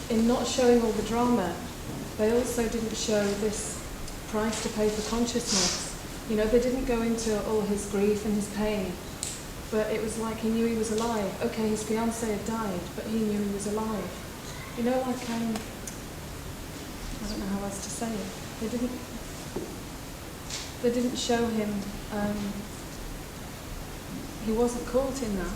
Speaker 4: in not showing all the drama, they also didn't show this price to pay for consciousness. You know, they didn't go into all his grief and his pain, but it was like he knew he was alive. Okay, his fiancée had died, but he knew he was alive. You know, like, I don't know how else to say it. They didn't show him, he wasn't caught in that.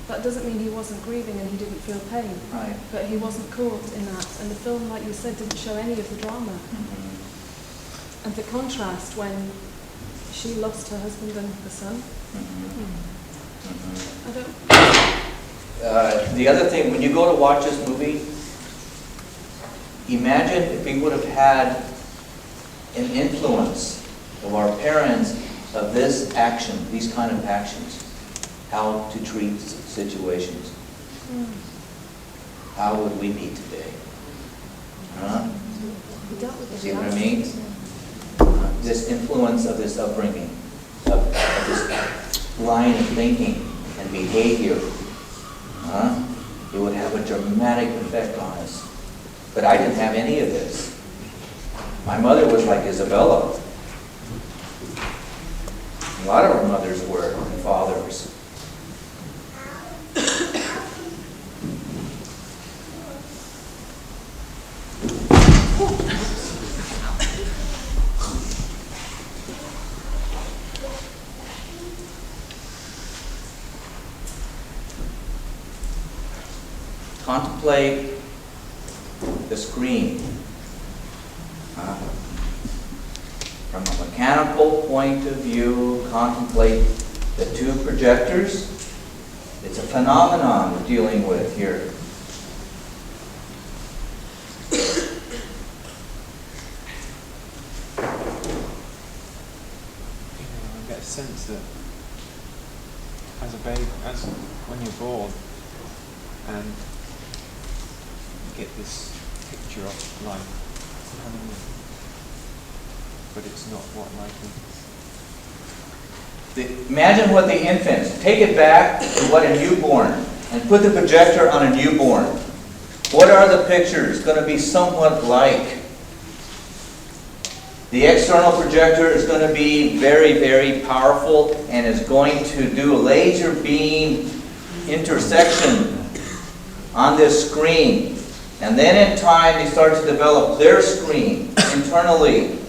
Speaker 4: That doesn't mean he wasn't grieving and he didn't feel pain.
Speaker 1: Right.
Speaker 4: But he wasn't caught in that. And the film, like you said, didn't show any of the drama.
Speaker 1: Mm-hmm.
Speaker 4: And the contrast when she lost her husband and the son. I don't...
Speaker 1: The other thing, when you go to watch this movie, imagine if we would have had an influence of our parents of this action, these kind of actions, how to treat situations. How would we be today? Huh? See what I mean? This influence of this upbringing, of this line of thinking and behavior, it would have a dramatic effect on us. But I didn't have any of this. My mother was like Isabella. A lot of our mothers were, and fathers. Contemplate the screen. From a mechanical point of view, contemplate the two projectors. It's a phenomenon we're dealing with here.
Speaker 13: I get a sense that as a baby, as when you're born, and you get this picture of life coming in, but it's not what life is.
Speaker 1: Imagine what the infants, take it back to what a newborn, and put the projector on a newborn. What are the pictures going to be somewhat like? The external projector is going to be very, very powerful and is going to do a laser beam intersection on this screen. And then in time they start to develop their screen internally.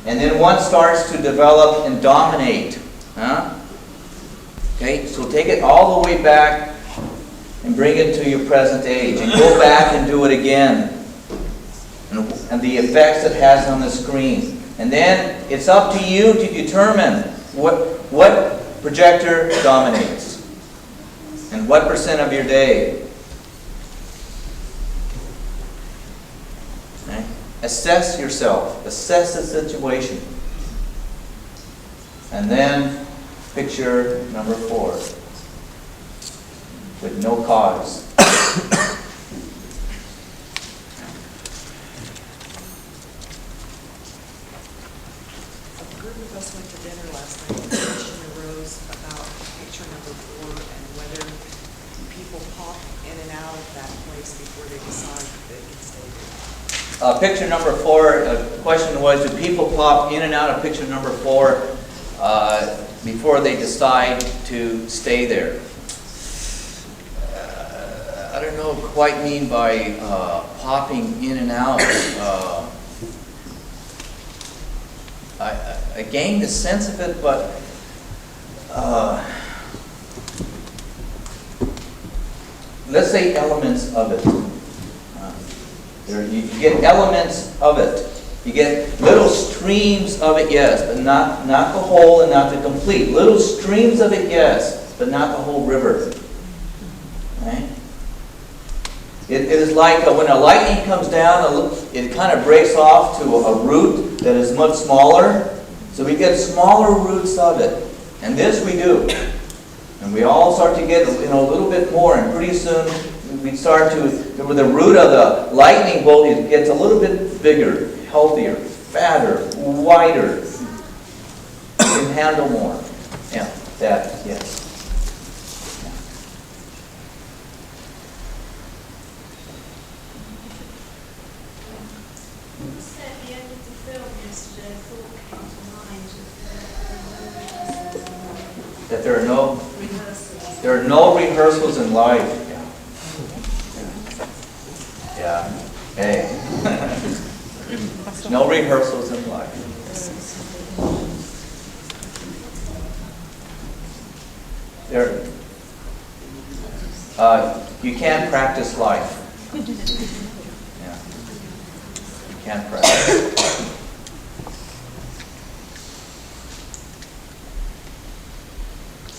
Speaker 1: And then one starts to develop and dominate. Okay, so take it all the way back and bring it to your present age. And go back and do it again. And the effects it has on the screen. And then it's up to you to determine what projector dominates. And what percent of your day. Okay? Assess yourself. Assess the situation. And then picture number 4. With no cause.
Speaker 14: A group of us went to dinner last night and the question arose about picture number 4 and whether people pop in and out of that place before they decide that they can stay there.
Speaker 1: Picture number 4, the question was, do people pop in and out of picture number 4 before they decide to stay there? I don't know what I mean by popping in and out. I gained a sense of it, but let's say elements of it. You get elements of it. You get little streams of it, yes, but not the whole and not the complete. Little streams of it, yes, but not the whole river. Right? It is like when a lightning comes down, it kind of breaks off to a root that is much smaller. So we get smaller roots of it. And this we do. And we all start to get a little bit more, and pretty soon we start to, with the root of the lightning bolt, it gets a little bit bigger, healthier, fatter, wider. You can handle more. Yeah, that, yes.
Speaker 5: You said at the end of the film yesterday, a thought came to mind
Speaker 1: That there are no
Speaker 5: rehearsals.
Speaker 1: There are no rehearsals in life. Yeah. Hey. No rehearsals in life. You can't practice life. Yeah. You can't practice.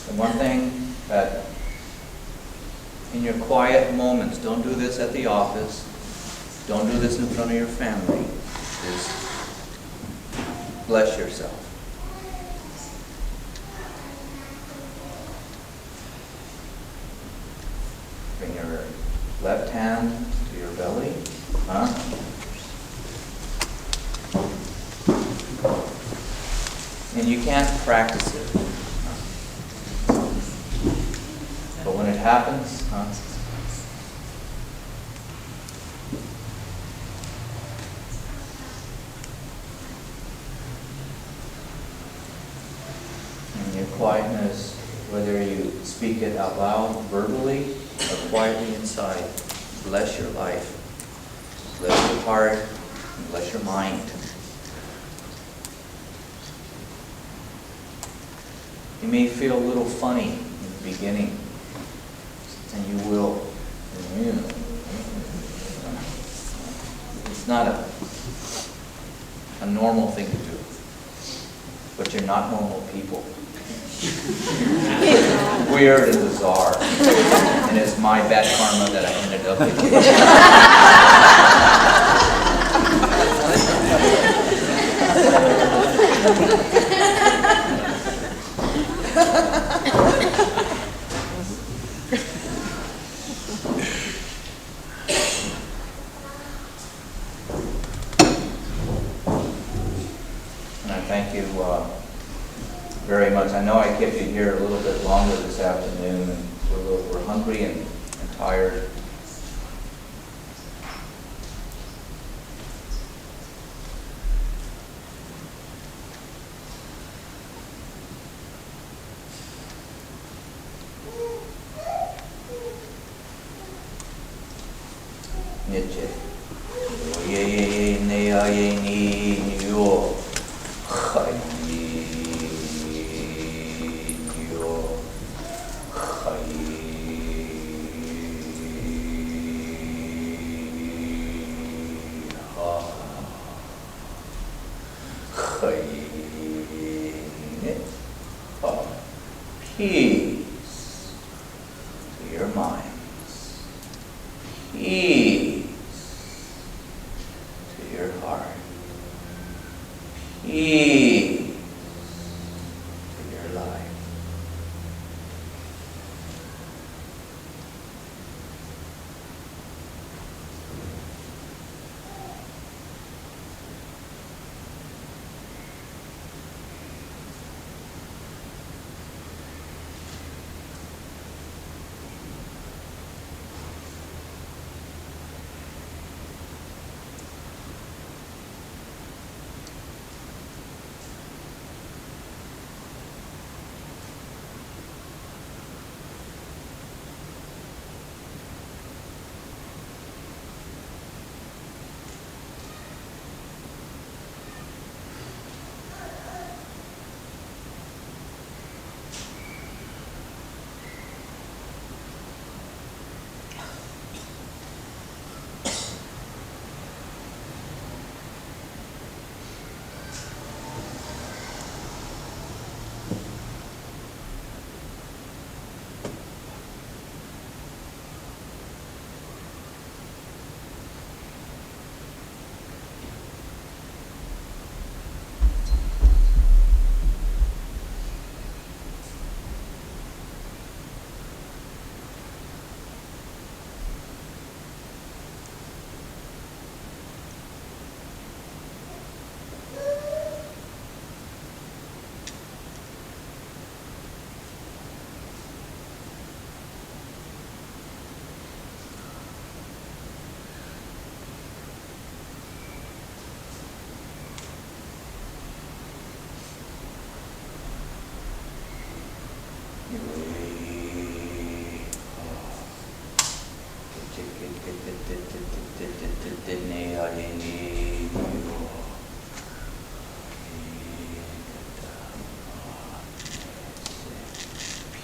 Speaker 1: The one thing that in your quiet moments, don't do this at the office, don't do this in front of your family, is bless yourself. Bring your left hand to your belly. And you can't practice it. But when it happens, your quietness, whether you speak it out loud, verbally, or quietly inside. Bless your life. Bless your heart. And bless your mind. You may feel a little funny in the beginning, and you will. It's not a normal thing to do, but you're not normal people. Weird and bizarre, and it's my bad karma that I ended up And I thank you very much. I know I kept you here a little bit longer this afternoon, and we're hungry and tired. Nietzsche. Ye ne a ye ni yo. Peace to your minds. Peace to your heart. Peace to your life.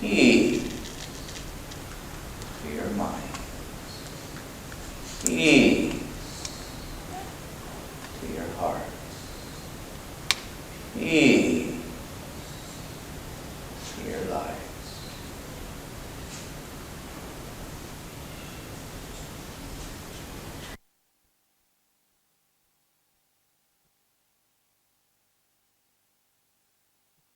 Speaker 1: Peace to your mind. Peace to your heart. Peace to your life.